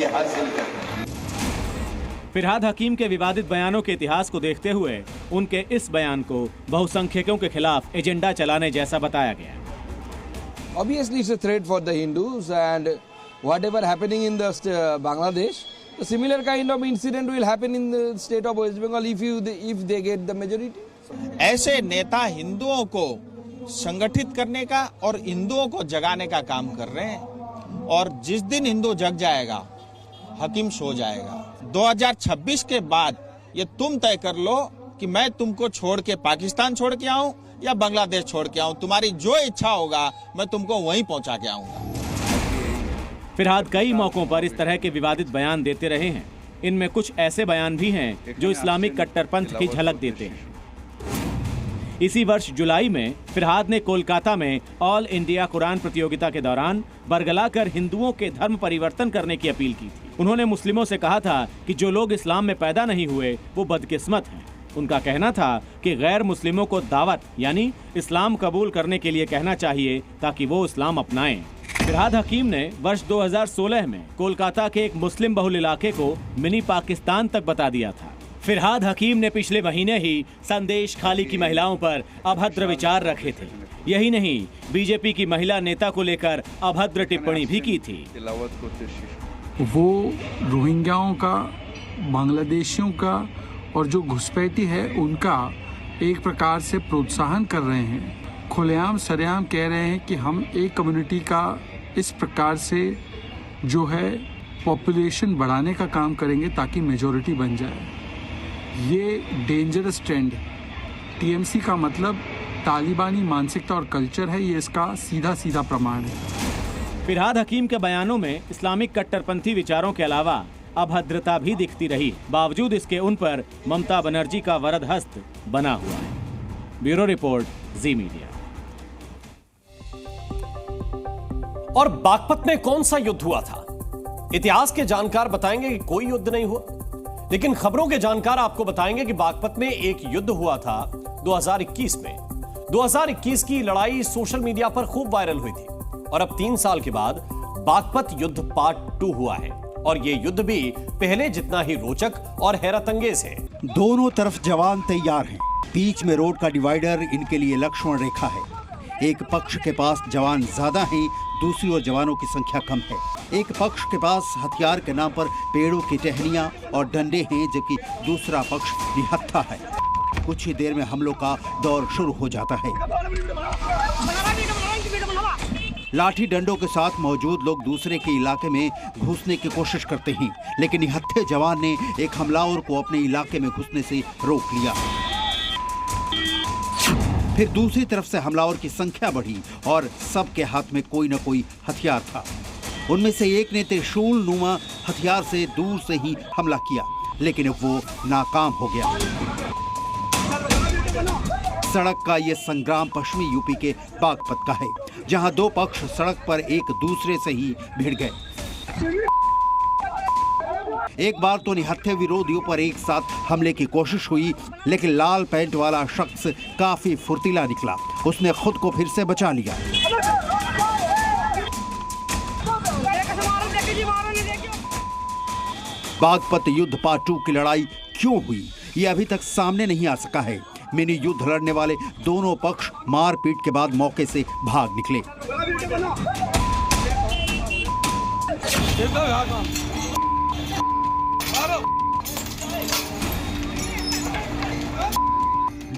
ये हासिल करते हैं। फिरहाद हकीम के विवादित बयानों के इतिहास को देखते हुए उनके इस बयान को बहुसंख्यकों के खिलाफ एजेंडा चलाने जैसा बताया गया। Obviously, it's a threat for the Hindus, and whatever happening in the Bangladesh, a similar kind of incident will happen in the state of West Bengal if they get the majority. ऐसे नेता हिंदुओं को संगठित करने का और हिंदुओं को जगाने का काम कर रहे हैं, और जिस दिन हिंदू जग जाएगा हकीम सो जाएगा। 2026 के बाद ये तुम तय कर लो कि मैं तुमको छोड़ के पाकिस्तान छोड़ के आऊं या बांग्लादेश छोड़ के आऊं, तुम्हारी जो इच्छा होगा मैं तुमको वहीं पहुंचा के आऊंगा। फिरहाद कई मौकों पर इस तरह के विवादित बयान देते रहे हैं। इनमें कुछ ऐसे बयान भी हैं जो इस्लामिक कट्टरपंथ की झलक देते हैं। इसी वर्ष जुलाई में फिरहाद ने कोलकाता में ऑल इंडिया कुरान प्रतियोगिता के दौरान बरगला कर हिंदुओं के धर्म परिवर्तन करने की अपील की थी। उन्होंने मुस्लिमों से कहा था कि जो लोग इस्लाम में पैदा नहीं हुए वो बदकिस्मत हैं। उनका कहना था कि गैर मुस्लिमों को दावत यानी इस्लाम कबूल करने के लिए कहना चाहिए ताकि वो इस्लाम अपनाएं। फिरहाद हकीम ने वर्ष 2016 में कोलकाता के एक मुस्लिम बहुल इलाके को मिनी पाकिस्तान तक बता दिया था। फिरहाद हकीम ने पिछले महीने ही संदेश खाली की महिलाओं पर अभद्र विचार रखे थे। यही नहीं, बीजेपी की महिला नेता को लेकर अभद्र टिप्पणी भी की थी। वो रोहिंग्याओं का, बांग्लादेशियों का और जो घुसपैठी है उनका एक प्रकार से प्रोत्साहन कर रहे हैं। खुलेआम सरेआम कह रहे हैं कि हम एक कम्युनिटी का इस प्रकार से जो है पॉपुलेशन बढ़ाने का काम करेंगे ताकि मेजॉरिटी बन जाए। ये डेंजरस ट्रेंड है। टीएमसी का मतलब तालिबानी मानसिकता और कल्चर है, ये इसका सीधा सीधा प्रमाण है। फिरहाद हकीम के बयानों में इस्लामिक कट्टरपंथी विचारों के अलावा अभद्रता भी दिखती रही। बावजूद इसके उन पर ममता बनर्जी का वरद हस्त बना हुआ है। ब्यूरो रिपोर्ट, जी मीडिया। और बागपत में कौन सा युद्ध हुआ था? इतिहास के जानकार बताएंगे कि कोई युद्ध नहीं हुआ, लेकिन खबरों के जानकार आपको बताएंगे कि बागपत में एक युद्ध हुआ था 2021 में। 2021 की लड़ाई सोशल मीडिया पर खूब वायरल हुई थी और अब 3 साल के बाद बागपत युद्ध पार्ट 2 हुआ है और ये युद्ध भी पहले जितना ही रोचक और हैरत अंगेज है। दोनों तरफ जवान तैयार हैं। बीच में रोड का डिवाइडर इनके लिए लक्ष्मण रेखा है। एक पक्ष के पास जवान ज्यादा हैं, दूसरी ओर जवानों की संख्या कम है। एक पक्ष के पास हथियार के नाम पर पेड़ों की टहनियां और डंडे हैं, जबकि दूसरा पक्ष निहत्था है। कुछ ही देर में हमलों का दौर शुरू हो जाता है। लाठी डंडों के साथ मौजूद लोग दूसरे के इलाके में घुसने की कोशिश करते हैं, लेकिन निहत्थे जवान ने एक हमलावर को अपने इलाके में घुसने से रोक लिया। फिर दूसरी तरफ से हमलावर की संख्या बढ़ी और सबके हाथ में कोई न कोई हथियार था। उनमें से एक ने त्रिशूल नुमा हथियार से दूर से ही हमला किया, लेकिन वो नाकाम हो गया। सड़क का ये संग्राम पश्चिमी यूपी के बागपत का है, जहां दो पक्ष सड़क पर एक दूसरे से ही भिड़ गए। एक बार तो निहत्थे विरोधियों पर एक साथ हमले की कोशिश हुई, लेकिन लाल पैंट वाला शख्स काफी फुर्तीला निकला। उसने खुद को फिर से बचा लिया। बागपत युद्ध पार्ट 2 की लड़ाई क्यों हुई, ये अभी तक सामने नहीं आ सका है। मिनी युद्ध लड़ने वाले दोनों पक्ष मारपीट के बाद मौके से भाग निकले।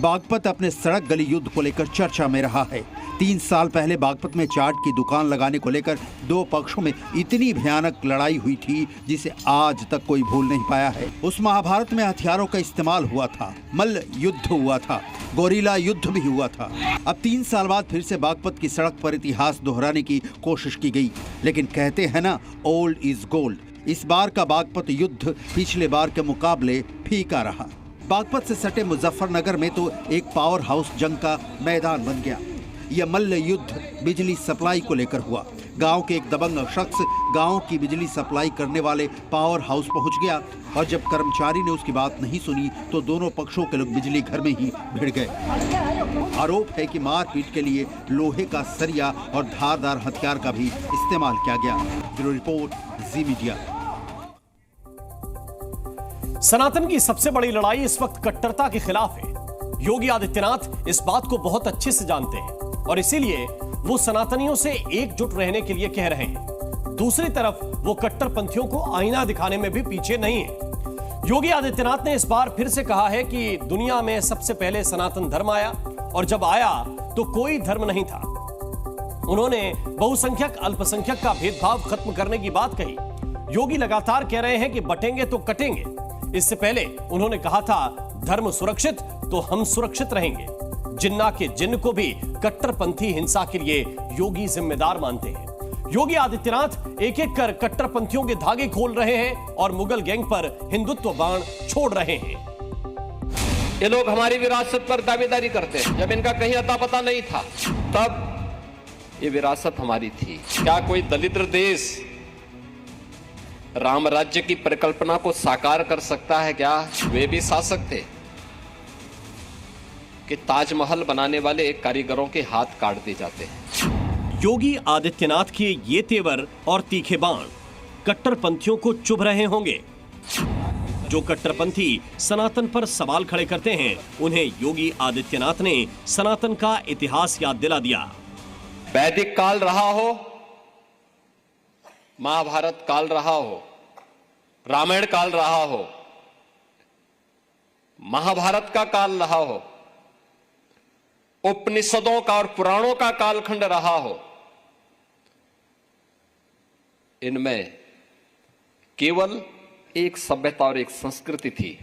बागपत अपने सड़क गली युद्ध को लेकर चर्चा में रहा है। 3 साल पहले बागपत में चाट की दुकान लगाने को लेकर दो पक्षों में इतनी भयानक लड़ाई हुई थी, जिसे आज तक कोई भूल नहीं पाया है। उस महाभारत में हथियारों का इस्तेमाल हुआ था, मल्ल युद्ध हुआ था, गोरिल्ला युद्ध भी हुआ था। अब 3 साल बाद फिर से बागपत की सड़क पर इतिहास दोहराने की कोशिश की गई, लेकिन कहते हैं ना, ओल्ड इज गोल्ड। इस बार का बागपत युद्ध पिछले बार के मुकाबले फीका रहा। बागपत से सटे मुजफ्फरनगर में तो एक पावर हाउस जंग का मैदान बन गया। यह मल्ल युद्ध बिजली सप्लाई को लेकर हुआ। गांव के एक दबंग शख्स गांव की बिजली सप्लाई करने वाले पावर हाउस पहुंच गया और जब कर्मचारी ने उसकी बात नहीं सुनी तो दोनों पक्षों के लोग बिजली घर में ही भिड़ गए। आरोप है कि मारपीट के लिए लोहे का सरिया और धारदार हथियार का भी इस्तेमाल किया गया। ब्यूरो रिपोर्ट, जी मीडिया। सनातन की सबसे बड़ी लड़ाई इस वक्त कट्टरता के खिलाफ है। योगी आदित्यनाथ इस बात को बहुत अच्छे से जानते हैं और इसीलिए वो सनातनियों से एकजुट रहने के लिए कह रहे हैं। दूसरी तरफ वो कट्टरपंथियों को आईना दिखाने में भी पीछे नहीं है। योगी आदित्यनाथ ने इस बार फिर से कहा है कि दुनिया में सबसे पहले सनातन धर्म आया और जब आया तो कोई धर्म नहीं था। उन्होंने बहुसंख्यक अल्पसंख्यक का भेदभाव खत्म करने की बात कही। योगी लगातार कह रहे हैं कि बटेंगे तो कटेंगे। इससे पहले उन्होंने कहा था धर्म सुरक्षित तो हम सुरक्षित रहेंगे। जिन्ना के जिन्न को भी कट्टरपंथी हिंसा के लिए योगी जिम्मेदार मानते हैं। योगी आदित्यनाथ एक एक कर कट्टरपंथियों के धागे खोल रहे हैं और मुगल गैंग पर हिंदुत्व बाण छोड़ रहे हैं। ये लोग हमारी विरासत पर दावेदारी करते हैं। जब इनका कहीं अता पता नहीं था तब ये विरासत हमारी थी। क्या कोई दलित देश राम राज्य की परिकल्पना को साकार कर सकता है? क्या वे भी शासक थे कि ताजमहल बनाने वाले कारीगरों के हाथ काट दिए जाते हैं। योगी आदित्यनाथ के ये तेवर और तीखे बाण कट्टरपंथियों को चुभ रहे होंगे। जो कट्टरपंथी सनातन पर सवाल खड़े करते हैं उन्हें योगी आदित्यनाथ ने सनातन का इतिहास याद दिला दिया। वैदिक काल रहा हो, महाभारत काल रहा हो, रामायण काल रहा हो, महाभारत का काल रहा हो, उपनिषदों का और पुराणों का कालखंड रहा हो, इनमें केवल एक सभ्यता और एक संस्कृति थी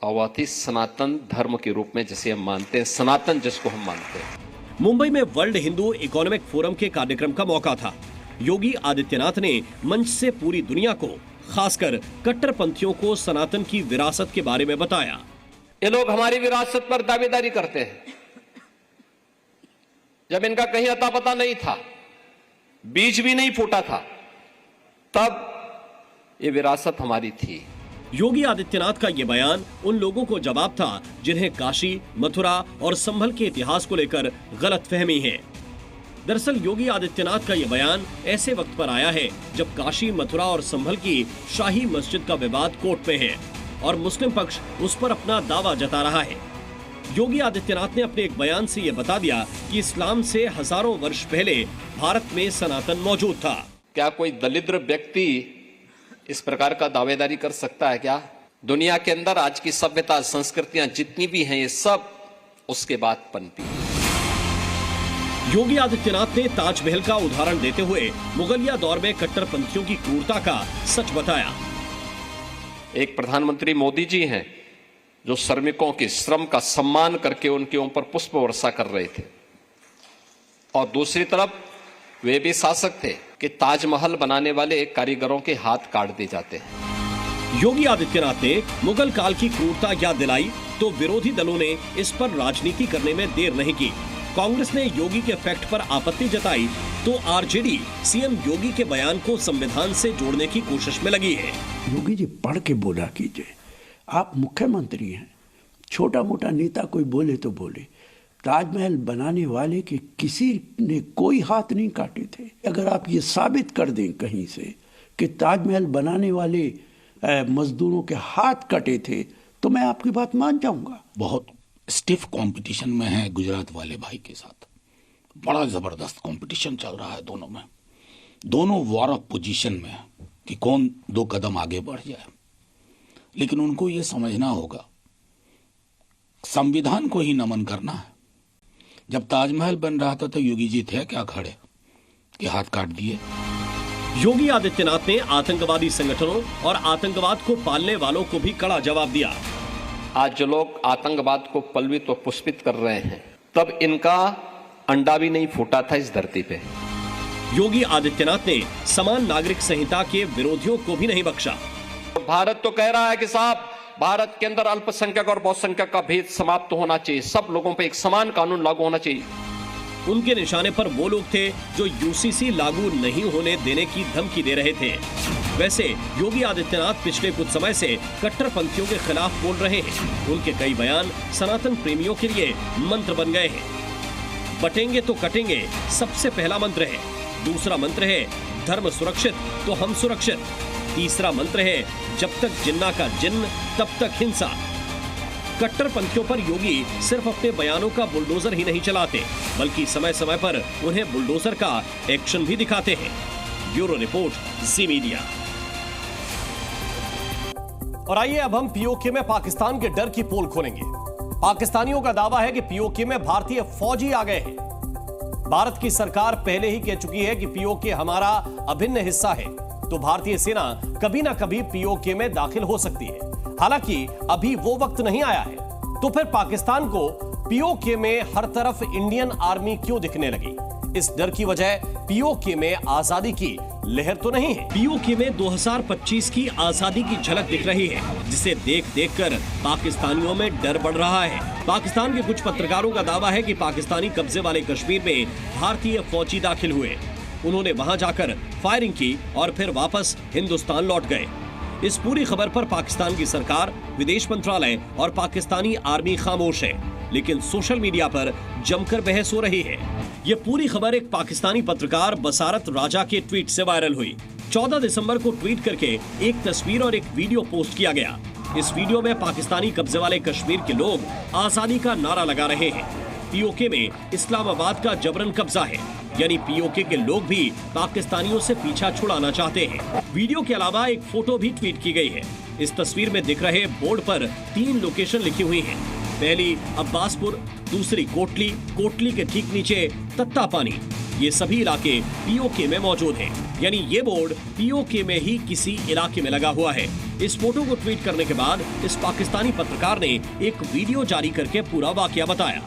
और वह थी सनातन धर्म के रूप में जिसे हम मानते हैं, सनातन जिसको हम मानते हैं। मुंबई में वर्ल्ड हिंदू इकोनॉमिक फोरम के कार्यक्रम का मौका था। योगी आदित्यनाथ ने मंच से पूरी दुनिया को, खासकर कट्टरपंथियों को सनातन की विरासत के बारे में बताया। ये लोग हमारी विरासत पर दावेदारी करते हैं। जब इनका कहीं अता पता नहीं था, बीज भी नहीं फूटा था, तब ये विरासत हमारी थी। योगी आदित्यनाथ का ये बयान उन लोगों को जवाब था जिन्हें काशी, मथुरा और संभल के इतिहास को लेकर गलतफहमी है। दरअसल योगी आदित्यनाथ का यह बयान ऐसे वक्त पर आया है जब काशी, मथुरा और संभल की शाही मस्जिद का विवाद कोर्ट में है और मुस्लिम पक्ष उस पर अपना दावा जता रहा है। योगी आदित्यनाथ ने अपने एक बयान से यह बता दिया कि इस्लाम से हजारों वर्ष पहले भारत में सनातन मौजूद था। क्या कोई दलिद्र व्यक्ति इस प्रकार का दावेदारी कर सकता है? क्या दुनिया के अंदर आज की सभ्यता, संस्कृतियां जितनी भी हैं, ये सब उसके बाद पनपी। योगी आदित्यनाथ ने ताजमहल का उदाहरण देते हुए मुगलिया दौर में कट्टरपंथियों की क्रूरता का सच बताया। एक प्रधानमंत्री मोदी जी हैं जो श्रमिकों के श्रम का सम्मान करके उनके ऊपर पुष्प वर्षा कर रहे थे, और दूसरी तरफ वे भी शासक थे कि ताजमहल बनाने वाले कारीगरों के हाथ काट दिए जाते हैं। योगी आदित्यनाथ ने मुगल काल की क्रूरता याद दिलाई तो विरोधी दलों ने इस पर राजनीति करने में देर नहीं की। कांग्रेस ने योगी के फैक्ट पर आपत्ति जताई तो आरजेडी सीएम योगी के बयान को संविधान से जोड़ने की कोशिश में लगी है। योगी जी पढ़ के बोला कीजिए, आप मुख्यमंत्री हैं, छोटा मोटा नेता कोई बोले तो बोले। ताजमहल बनाने वाले के किसी ने कोई हाथ नहीं काटे थे। अगर आप ये साबित कर दें कहीं से कि ताजमहल बनाने वाले मजदूरों के हाथ कटे थे तो मैं आपकी बात मान जाऊंगा। बहुत स्टिफ कंपटीशन में है गुजरात वाले भाई के साथ, बड़ा जबरदस्त कंपटीशन चल रहा है दोनों में। दोनों वॉर ऑफ पोजीशन में कि कौन 2 कदम आगे बढ़ जाए। लेकिन उनको ये समझना होगा संविधान को ही नमन करना है। जब ताजमहल बन रहा था तो योगी जी थे क्या खड़े कि हाथ काट दिए? योगी आदित्यनाथ ने आतंकवादी संगठनों और आतंकवाद को पालने वालों को भी कड़ा जवाब दिया। आज जो लोग आतंकवाद को पलवित व पुष्पित कर रहे हैं, तब इनका अंडा भी नहीं फूटा था इस धरती पे। योगी आदित्यनाथ ने समान नागरिक संहिता के विरोधियों को भी नहीं बख्शा। भारत तो कह रहा है कि साहब भारत के अंदर अल्पसंख्यक और बहुसंख्यक का भेद समाप्त होना चाहिए, सब लोगों पे एक समान कानून लागू होना चाहिए। उनके निशाने पर वो लोग थे जो यूसीसी लागू नहीं होने देने की धमकी दे रहे थे। वैसे योगी आदित्यनाथ पिछले कुछ समय से कट्टरपंथियों के खिलाफ बोल रहे हैं। उनके कई बयान सनातन प्रेमियों के लिए मंत्र बन गए हैं। बटेंगे तो कटेंगे सबसे पहला मंत्र है। दूसरा मंत्र है धर्म सुरक्षित तो हम सुरक्षित। तीसरा मंत्र है जब तक जिन्ना का जिन्न तब तक हिंसा। कट्टरपंथियों पर योगी सिर्फ अपने बयानों का बुलडोजर ही नहीं चलाते, बल्कि समय समय पर उन्हें बुलडोजर का एक्शन भी दिखाते हैं। ब्यूरो रिपोर्ट, जी मीडिया। और आइए अब हम पीओके में पाकिस्तान के डर की पोल खोलेंगे। पाकिस्तानियों का दावा है कि पीओके में भारतीय फौजी आ गए हैं। भारत की सरकार पहले ही कह चुकी है कि पीओके हमारा अभिन्न हिस्सा है, तो भारतीय सेना कभी ना कभी पीओके में दाखिल हो सकती है। हालांकि अभी वो वक्त नहीं आया है, तो फिर पाकिस्तान को पीओके में हर तरफ इंडियन आर्मी क्यों दिखने लगी? इस डर की वजह पीओके में आजादी की लहर तो नहीं है। पीओके में 2025 की आजादी की झलक दिख रही है, जिसे देख देख कर पाकिस्तानियों में डर बढ़ रहा है। पाकिस्तान के कुछ पत्रकारों का दावा है कि पाकिस्तानी कब्जे वाले कश्मीर में भारतीय फौजी दाखिल हुए। उन्होंने वहां जाकर फायरिंग की और फिर वापस हिंदुस्तान लौट गए। इस पूरी खबर पर पाकिस्तान की सरकार, विदेश मंत्रालय और पाकिस्तानी आर्मी खामोश है, लेकिन सोशल मीडिया पर जमकर बहस हो रही है। ये पूरी खबर एक पाकिस्तानी पत्रकार बसारत राजा के ट्वीट से वायरल हुई। 14 दिसंबर को ट्वीट करके एक तस्वीर और एक वीडियो पोस्ट किया गया। इस वीडियो में पाकिस्तानी कब्जे वाले कश्मीर के लोग आजादी का नारा लगा रहे हैं। पीओके में इस्लामाबाद का जबरन कब्जा है, यानी पीओके के लोग भी पाकिस्तानियों से पीछा छुड़ाना चाहते हैं। वीडियो के अलावा एक फोटो भी ट्वीट की गई है। इस तस्वीर में दिख रहे बोर्ड पर 3 लोकेशन लिखी हुई हैं। पहली अब्बासपुर, दूसरी कोटली, कोटली के ठीक नीचे तत्ता पानी। ये सभी इलाके पीओके में मौजूद हैं, यानी ये बोर्ड पीओके में ही किसी इलाके में लगा हुआ है। इस फोटो को ट्वीट करने के बाद इस पाकिस्तानी पत्रकार ने एक वीडियो जारी करके पूरा वाकया बताया।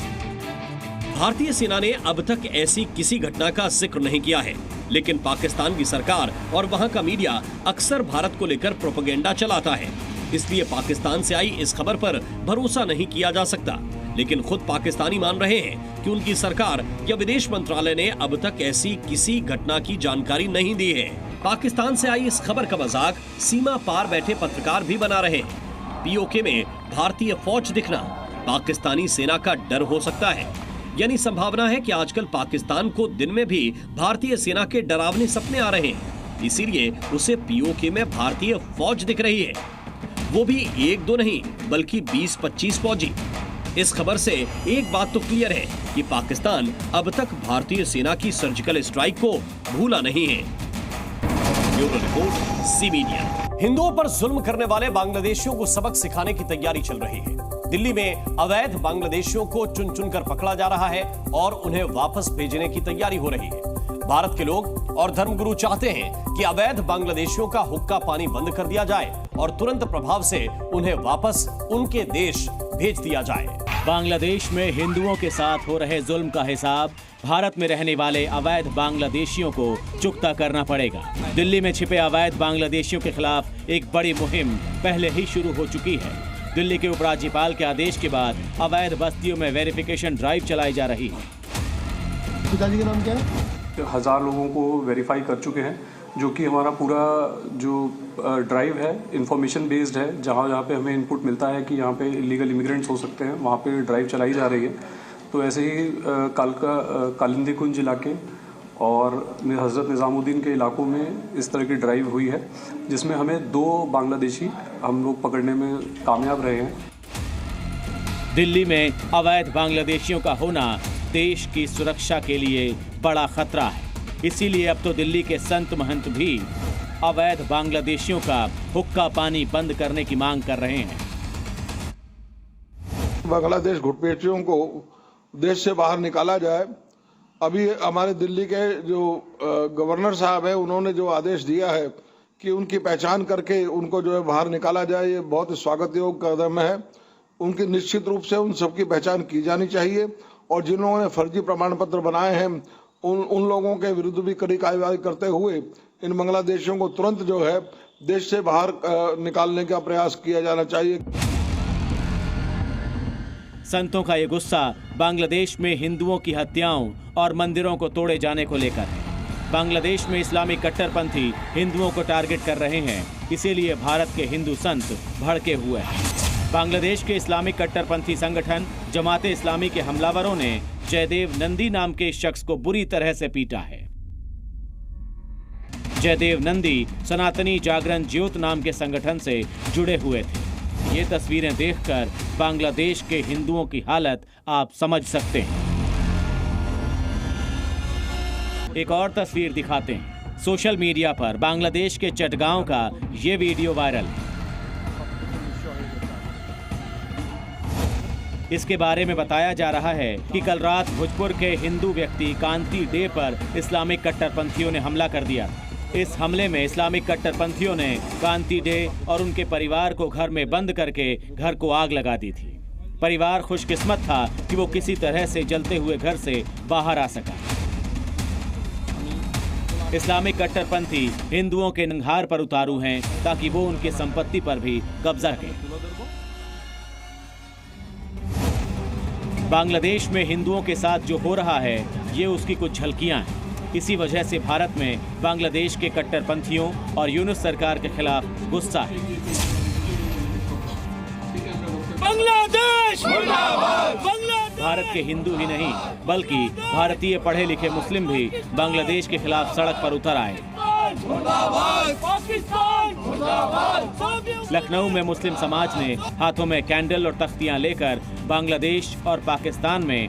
भारतीय सेना ने अब तक ऐसी किसी घटना का जिक्र नहीं किया है, लेकिन पाकिस्तान की सरकार और वहां का मीडिया अक्सर भारत को लेकर प्रोपेगेंडा चलाता है, इसलिए पाकिस्तान से आई इस खबर पर भरोसा नहीं किया जा सकता। लेकिन खुद पाकिस्तानी मान रहे हैं कि उनकी सरकार या विदेश मंत्रालय ने अब तक ऐसी किसी घटना की जानकारी नहीं दी है। पाकिस्तान से आई इस खबर का मजाक सीमा पार बैठे पत्रकार भी बना रहे हैं। पीओके में भारतीय फौज दिखना पाकिस्तानी सेना का डर हो सकता है, यानी संभावना है कि आजकल पाकिस्तान को दिन में भी भारतीय सेना के डरावने सपने आ रहे हैं, इसीलिए उसे पीओके में भारतीय फौज दिख रही है। वो भी 1-2 नहीं बल्कि 20-25 फौजी। इस खबर से एक बात तो क्लियर है कि पाकिस्तान अब तक भारतीय सेना की सर्जिकल स्ट्राइक को भूला नहीं है। ब्यूरो रिपोर्ट, जी मीडिया। हिंदुओं पर जुल्म करने वाले बांग्लादेशियों को सबक सिखाने की तैयारी चल रही है। दिल्ली में अवैध बांग्लादेशियों को चुन चुनकर पकड़ा जा रहा है और उन्हें वापस भेजने की तैयारी हो रही है। भारत के लोग और धर्मगुरु चाहते हैं कि अवैध बांग्लादेशियों का हुक्का पानी बंद कर दिया जाए और तुरंत प्रभाव से उन्हें वापस उनके देश भेज दिया जाए। बांग्लादेश में हिंदुओं के साथ हो रहे जुल्म का हिसाब भारत में रहने वाले अवैध बांग्लादेशियों को चुकता करना पड़ेगा। दिल्ली में छिपे अवैध बांग्लादेशियों के खिलाफ एक बड़ी मुहिम पहले ही शुरू हो चुकी है। दिल्ली के उपराज्यपाल के आदेश के बाद अवैध बस्तियों में वेरिफिकेशन ड्राइव चलाई जा रही है। पिताजी का नाम क्या है? 1000 लोगों को वेरीफाई कर चुके हैं, जो कि हमारा पूरा जो ड्राइव है इंफॉर्मेशन बेस्ड है। जहाँ जहाँ पे हमें इनपुट मिलता है कि यहाँ पे इलीगल इमिग्रेंट्स हो सकते हैं, वहाँ पे ड्राइव चलाई जा रही है। तो ऐसे ही कालिंदी कुंज इलाके और हज़रत निज़ामुद्दीन के इलाकों में इस तरह की ड्राइव हुई है, जिसमें हमें 2 बांग्लादेशी हम लोग पकड़ने में कामयाब रहे हैं। दिल्ली में अवैध बांग्लादेशियों का होना देश की सुरक्षा के लिए बड़ा खतरा है, इसीलिए अब तो दिल्ली के संत महंत भी अवैध बांग्लादेशियों का हुक्का पानी बंद करने की मांग कर रहे हैं। बांग्लादेश घुसपैठियों को देश से बाहर निकाला जाए। अभी हमारे दिल्ली के जो गवर्नर साहब है, उन्होंने जो आदेश दिया है कि उनकी पहचान करके उनको जो है बाहर निकाला जाए, ये बहुत स्वागत योग्य कदम है। उनकी निश्चित रूप से उन सबकी पहचान की जानी चाहिए और जिन्होंने फर्जी प्रमाण पत्र बनाए हैं उन लोगों के विरुद्ध भी कड़ी कार्रवाई करते हुए इन बांग्लादेशियों को तुरंत जो है देश से बाहर निकालने का प्रयास किया जाना चाहिए। संतों का ये गुस्सा बांग्लादेश में हिंदुओं की हत्याओं और मंदिरों को तोड़े जाने को लेकर है। बांग्लादेश में इस्लामिक कट्टरपंथी हिंदुओं को टारगेट कर रहे हैं, इसीलिए भारत के हिंदू संत भड़के हुए हैं। बांग्लादेश के इस्लामिक कट्टरपंथी संगठन जमाते इस्लामी के हमलावरों ने जयदेव नंदी नाम के इस शख्स को बुरी तरह से पीटा है। जयदेव नंदी सनातनी जागरण ज्योत नाम के संगठन से जुड़े हुए थे। ये तस्वीरें देखकर बांग्लादेश के हिंदुओं की हालत आप समझ सकते हैं। एक और तस्वीर दिखाते हैं। सोशल मीडिया पर बांग्लादेश के चटगांव का ये वीडियो वायरल है। इसके बारे में बताया जा रहा है कि कल रात भोजपुर के हिंदू व्यक्ति कांति डे पर इस्लामिक कट्टरपंथियों ने हमला कर दिया। इस हमले में इस्लामिक कट्टरपंथियों ने कांति डे और उनके परिवार को घर में बंद करके घर को आग लगा दी थी। परिवार खुशकिस्मत था कि वो किसी तरह से जलते हुए घर से बाहर आ सका। इस्लामिक कट्टरपंथी हिंदुओं के नंहार पर उतारू हैं ताकि वो उनकी संपत्ति पर भी कब्जा करें। बांग्लादेश में हिंदुओं के साथ जो हो रहा है ये उसकी कुछ झलकियां हैं। इसी वजह से भारत में बांग्लादेश के कट्टरपंथियों और यूनुस सरकार के खिलाफ गुस्सा है। बांग्लादेश भारत के हिंदू ही नहीं बल्कि भारतीय पढ़े लिखे मुस्लिम भी बांग्लादेश के खिलाफ सड़क पर उतर आए। लखनऊ में मुस्लिम समाज ने हाथों में कैंडल और तख्तियां लेकर बांग्लादेश और पाकिस्तान में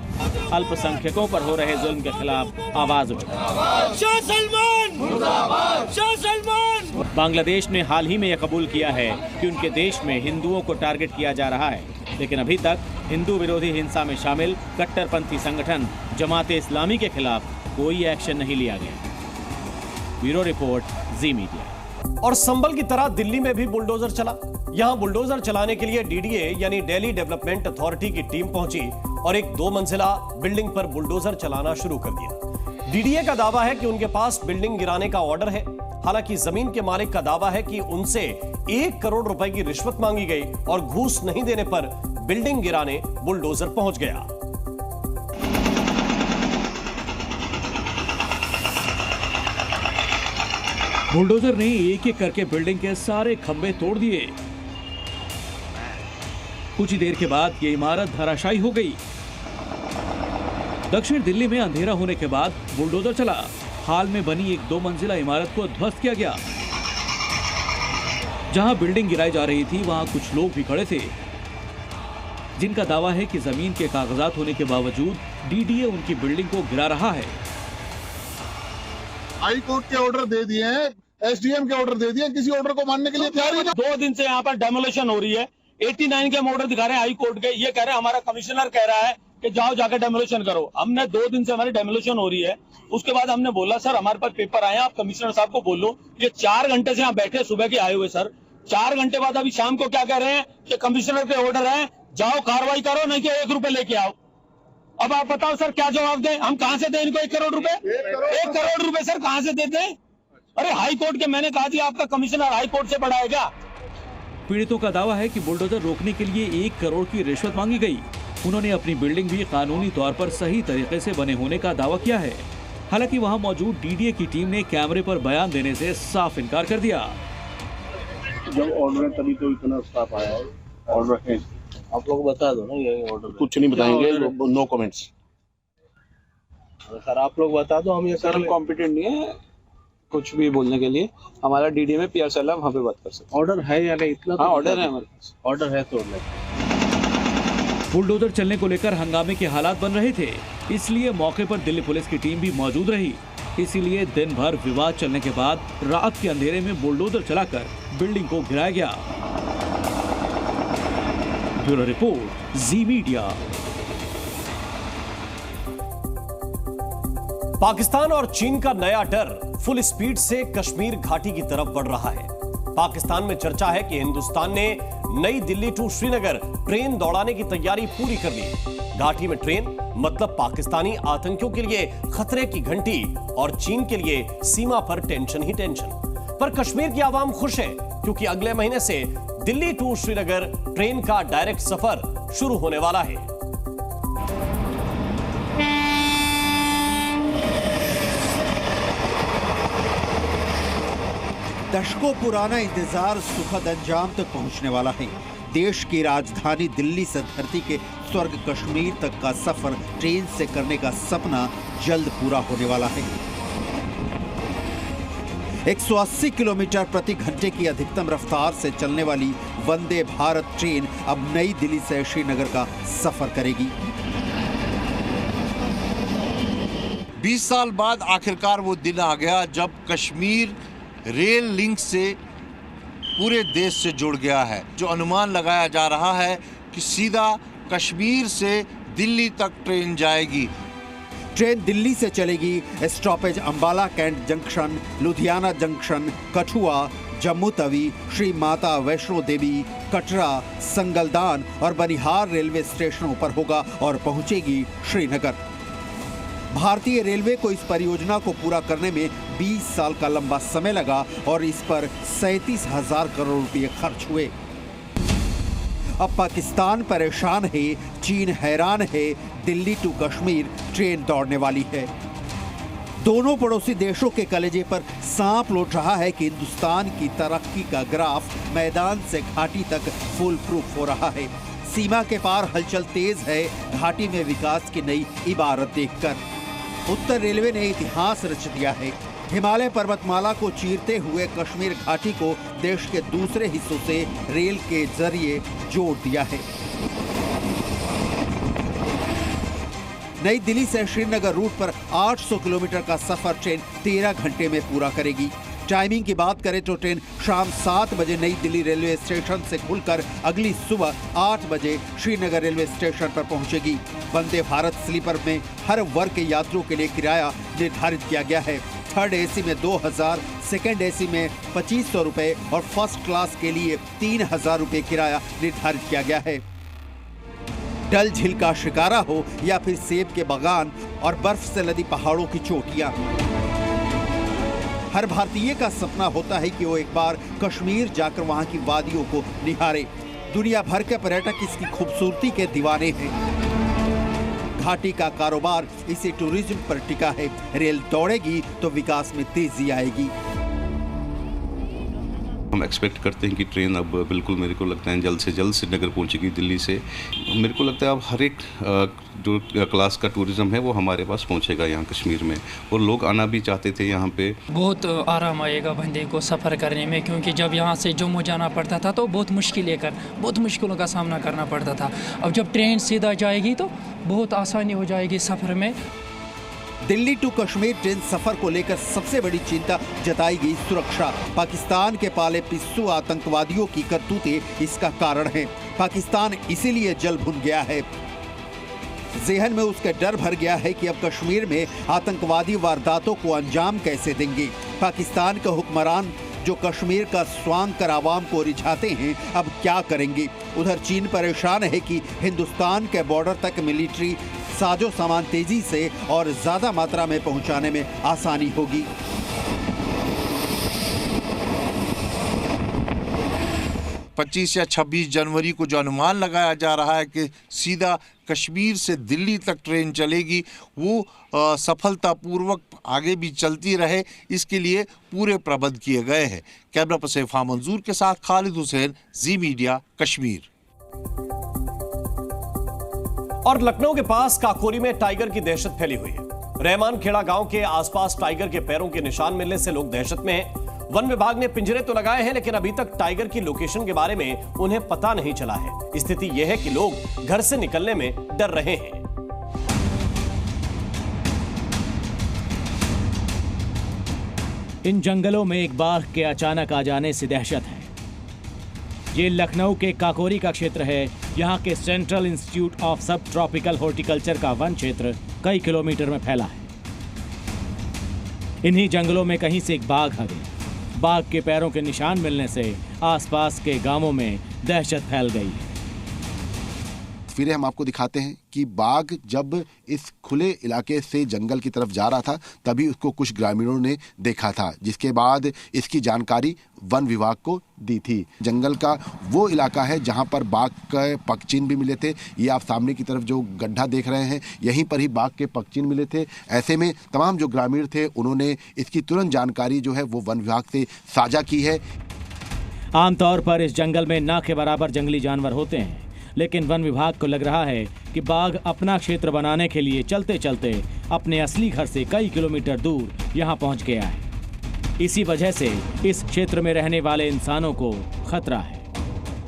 अल्पसंख्यकों पर हो रहे जुल्म के खिलाफ आवाज उठाई। बांग्लादेश ने हाल ही में यह कबूल किया है कि उनके देश में हिंदुओं को टारगेट किया जा रहा है, लेकिन अभी तक हिंदू विरोधी हिंसा में शामिल कट्टरपंथी संगठन जमाते इस्लामी के खिलाफ कोई एक्शन नहीं लिया गया। ब्यूरो रिपोर्ट, जी मीडिया। और संभल की तरह दिल्ली में भी बुलडोजर चला। यहां बुलडोजर चलाने के लिए डीडीए यानी दिल्ली डेवलपमेंट अथॉरिटी की टीम पहुंची और एक 2 मंजिला बिल्डिंग पर बुलडोजर चलाना शुरू कर दिया। डीडीए का दावा है कि उनके पास बिल्डिंग गिराने का ऑर्डर है। हालांकि जमीन के मालिक का दावा है कि उनसे 1 करोड़ रुपए की रिश्वत मांगी गई और घूस नहीं देने पर बिल्डिंग गिराने बुलडोजर पहुंच गया। बुलडोजर ने एक एक करके बिल्डिंग के सारे खंभे तोड़ दिए। कुछ ही देर के बाद ये इमारत धराशायी हो गई। दक्षिण दिल्ली में अंधेरा होने के बाद बुलडोजर चला। हाल में बनी एक 2 मंजिला इमारत को ध्वस्त किया गया। जहां बिल्डिंग गिराई जा रही थी वहां कुछ लोग भी खड़े थे जिनका दावा है कि जमीन के कागजात होने के बावजूद डीडीए उनकी बिल्डिंग को गिरा रहा है। हाई कोर्ट के ऑर्डर दे दिए हैं, एसडीएम के ऑर्डर दे दिए, किसी ऑर्डर को मानने के लिए तैयार ही नहीं। 2 दिन से यहाँ पर डेमोलिशन हो रही है। 89 के ऑर्डर दिखा रहे हैं हाई कोर्ट के। ये कह रहे हैं, हमारा कमिश्नर कह रहा है कि जाओ जाकर डेमोलिशन करो। हमने 2 दिन से हमारी डेमोलिशन हो रही है। उसके बाद हमने बोला सर हमारे पास पेपर आए हैं, आप कमिश्नर साहब को बोलो। ये 4 घंटे से यहाँ बैठे, सुबह के आए हुए सर। 4 घंटे बाद अभी शाम को क्या कह रहे हैं कि कमिश्नर के ऑर्डर है, जाओ कार्रवाई करो, नहीं कि 1 रुपए लेके आओ। अब आप बताओ सर क्या जवाब दें? हम कहां से दें इनको 1 करोड़ रुपए? 1 करोड़ रुपए सर कहां से देते हैं? अरे हाई कोर्ट के, मैंने कहा था आपका कमिश्नर हाई कोर्ट से बड़ा है क्या? पीड़ितों का दावा है कि बुलडोजर रोकने के लिए 1 करोड़ की रिश्वत मांगी गई। उन्होंने अपनी बिल्डिंग भी कानूनी तौर पर सही तरीके से बने होने का दावा किया है। हालांकि वहां मौजूद डीडीए की टीम ने कैमरे पर बयान देने से साफ इनकार कर दिया। जब ऑर्डर है तभी तो इतना स्टाफ आया है। ऑर्डर है, आप लोग बता दो ना ये ऑर्डर। कुछ नहीं बताएंगे, नो कमेंट्स। सर आप लोग बता दो, हम ये सर कॉम्पिटेंट नहीं है कुछ भी बोलने के लिए। हमारा डीडी में पीएसएल है, वहाँ पे बात कर सकते। ऑर्डर है या नहीं? इतना हाँ ऑर्डर है हमारे पास। ऑर्डर है तो बुलडोजर चलने को लेकर हंगामे के हालात बन रहे थे, इसलिए मौके पर दिल्ली पुलिस की टीम भी मौजूद रही। इसीलिए दिन भर विवाद चलने के बाद रात के अंधेरे में बुलडोजर चलाकर बिल्डिंग को गिराया गया। ब्यूरो रिपोर्ट, जी मीडिया। पाकिस्तान और चीन का नया डर फुल स्पीड से कश्मीर घाटी की तरफ बढ़ रहा है। पाकिस्तान में चर्चा है कि हिंदुस्तान ने नई दिल्ली टू श्रीनगर ट्रेन दौड़ाने की तैयारी पूरी कर ली। घाटी में ट्रेन मतलब पाकिस्तानी आतंकियों के लिए खतरे की घंटी और चीन के लिए सीमा पर टेंशन ही टेंशन। पर कश्मीर की आवाम खुश है क्योंकि अगले महीने से दिल्ली टू श्रीनगर ट्रेन का डायरेक्ट सफर शुरू होने वाला है। दशकों पुराना इंतजार सुखद अंजाम तक पहुंचने वाला है। देश की राजधानी दिल्ली से धरती के स्वर्ग कश्मीर तक का सफर ट्रेन से करने का सपना जल्द पूरा होने वाला है। 180 किलोमीटर प्रति घंटे की अधिकतम रफ्तार से चलने वाली वंदे भारत ट्रेन अब नई दिल्ली से श्रीनगर का सफर करेगी। 20 साल बाद आखिरकार वो दिन आ गया जब कश्मीर रेल लिंक से पूरे देश से जुड़ गया है। जो अनुमान लगाया जा रहा है कि सीधा कश्मीर से दिल्ली तक ट्रेन जाएगी। ट्रेन दिल्ली से चलेगी। Stoppage Ambala cantt junction, Ludhiana junction, Kathua, Jammu Tawi, Shri Mata Vaishno देवी, कटरा, संगलदान और बनिहार रेलवे स्टेशनों पर होगा और पहुंचेगी श्रीनगर। भारतीय रेलवे को इस परियोजना को पूरा करने में 20 साल का लंबा समय लगा और इस पर 37,000 करोड़ रुपए खर्च हुए। अब पाकिस्तान परेशान है, चीन हैरान है, दिल्ली टू कश्मीर ट्रेन दौड़ने वाली है। दोनों पड़ोसी देशों के कलेजे पर सांप लौट रहा है कि हिंदुस्तान की तरक्की का ग्राफ मैदान से घाटी तक फुल प्रूफ हो रहा है। सीमा के पार हलचल तेज है, घाटी में विकास की नई इबारत देखकर। उत्तर रेलवे ने इतिहास रच दिया है। हिमालय पर्वतमाला को चीरते हुए कश्मीर घाटी को देश के दूसरे हिस्सों से रेल के जरिए जोड़ दिया है। नई दिल्ली से श्रीनगर रूट पर 800 किलोमीटर का सफर ट्रेन 13 घंटे में पूरा करेगी। टाइमिंग की बात करें तो ट्रेन शाम 7 बजे नई दिल्ली रेलवे स्टेशन से खुलकर अगली सुबह 8 बजे श्रीनगर रेलवे स्टेशन पर पहुंचेगी। वंदे भारत स्लीपर में हर वर्ग के यात्रियों के लिए किराया निर्धारित किया गया है। थर्ड एसी में 2000, सेकेंड एसी में 2500 रुपए और फर्स्ट क्लास के लिए 3000 रुपए किराया निर्धारित किया गया है। डल झील का शिकारा हो या फिर सेब के बागान और बर्फ से लदी पहाड़ों की चोटियां, हर भारतीय का सपना होता है कि वो एक बार कश्मीर जाकर वहां की वादियों को निहारे। दुनिया भर के पर्यटक इसकी खूबसूरती के दीवाने हैं। घाटी का कारोबार इसी टूरिज्म पर टिका है। रेल दौड़ेगी तो विकास में तेजी आएगी। हम एक्सपेक्ट करते हैं कि ट्रेन अब बिल्कुल मेरे को लगता है जल्द से जल्द श्रीनगर पहुंचेगी दिल्ली से। मेरे को लगता है अब हर एक जो क्लास का टूरिज्म है वो हमारे पास पहुंचेगा यहाँ कश्मीर में, और लोग आना भी चाहते थे यहाँ पे। बहुत आराम आएगा बंदे को सफ़र करने में, क्योंकि जब यहाँ से जम्मू जाना पड़ता था तो बहुत मुश्किलों का सामना करना पड़ता था। अब जब ट्रेन सीधा जाएगी तो बहुत आसानी हो जाएगी सफ़र में। दिल्ली टू कश्मीर ट्रेन सफर को लेकर सबसे बड़ी चिंता जताई गई सुरक्षा। पाकिस्तान के पाले पिस्सू आतंकवादियों की करतूतें इसका कारण है। पाकिस्तान इसीलिए जल भुन गया है। ज़हन में उसके डर भर गया है कि अब कश्मीर में आतंकवादी वारदातों को अंजाम कैसे देंगे। पाकिस्तान के हुक्मरान जो कश्मीर का स्वांग कर आवाम को रिझाते हैं, अब क्या करेंगे। उधर चीन परेशान है कि हिंदुस्तान के बॉर्डर तक मिलिट्री साजो सामान तेजी से और ज्यादा मात्रा में पहुंचाने में आसानी होगी। पच्चीस या 26 जनवरी को जो अनुमान लगाया जा रहा है कि सीधा कश्मीर से दिल्ली तक ट्रेन चलेगी, वो सफलतापूर्वक आगे भी चलती रहे, इसके लिए पूरे प्रबंध किए गए हैं। कैमरा पर्सन फा मंजूर के साथ खालिद हुसैन, जी मीडिया, कश्मीर। और लखनऊ के पास काकोरी में टाइगर की दहशत फैली हुई है। रहमान खेड़ा गांव के आसपास टाइगर के पैरों के निशान मिलने से लोग दहशत में हैं। वन विभाग ने पिंजरे तो लगाए हैं, लेकिन अभी तक टाइगर की लोकेशन के बारे में उन्हें पता नहीं चला है। स्थिति यह है कि लोग घर से निकलने में डर रहे हैं। इन जंगलों में एक बाघ के अचानक आ जाने से दहशत है। ये लखनऊ के काकोरी का क्षेत्र है। यहाँ के सेंट्रल इंस्टीट्यूट ऑफ सब ट्रॉपिकल हॉर्टिकल्चर का वन क्षेत्र कई किलोमीटर में फैला है। इन्हीं जंगलों में कहीं से एक बाघ आ गया। बाघ के पैरों के निशान मिलने से आसपास के गांवों में दहशत फैल गई है। तस्वीरें हम आपको दिखाते हैं कि बाघ जब इस खुले इलाके से जंगल की तरफ जा रहा था तभी उसको कुछ ग्रामीणों ने देखा था, जिसके बाद इसकी जानकारी वन विभाग को दी थी। जंगल का वो इलाका है जहां पर बाघ के पगचिन्ह भी मिले थे। ये आप सामने की तरफ जो गड्ढा देख रहे हैं, यहीं पर ही बाघ के पगचिन्ह मिले थे। ऐसे में तमाम जो ग्रामीण थे उन्होंने इसकी तुरंत जानकारी जो है वो वन विभाग से साझा की है। आमतौर पर इस जंगल में ना के बराबर जंगली जानवर होते हैं, लेकिन वन विभाग को लग रहा है कि बाघ अपना क्षेत्र बनाने के लिए चलते चलते अपने असली घर से कई किलोमीटर दूर यहाँ पहुँच गया है। इसी वजह से इस क्षेत्र में रहने वाले इंसानों को खतरा है।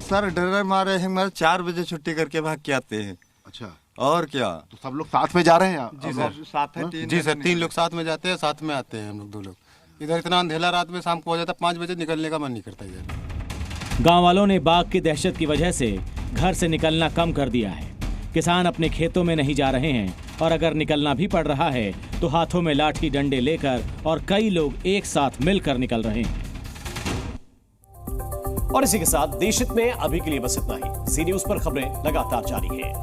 सर डर मारे हम 4 बजे छुट्टी करके भाग के आते हैं। अच्छा, और क्या? तो सब लोग साथ में जा रहे हैं? जी सर, साथ है। जी सर, 3 लोग साथ में जाते हैं, साथ में आते हैं हम लोग 2 लोग। इधर इतना अंधेला रात में शाम को हो जाता, 5 बजे निकलने का मन नहीं करता इधर। गांव वालों ने बाघ की दहशत की वजह से घर से निकलना कम कर दिया है। किसान अपने खेतों में नहीं जा रहे हैं और अगर निकलना भी पड़ रहा है तो हाथों में लाठी डंडे लेकर, और कई लोग एक साथ मिलकर निकल रहे हैं। और इसी के साथ देश हित में अभी के लिए बस इतना ही। सी न्यूज पर खबरें लगातार जारी है।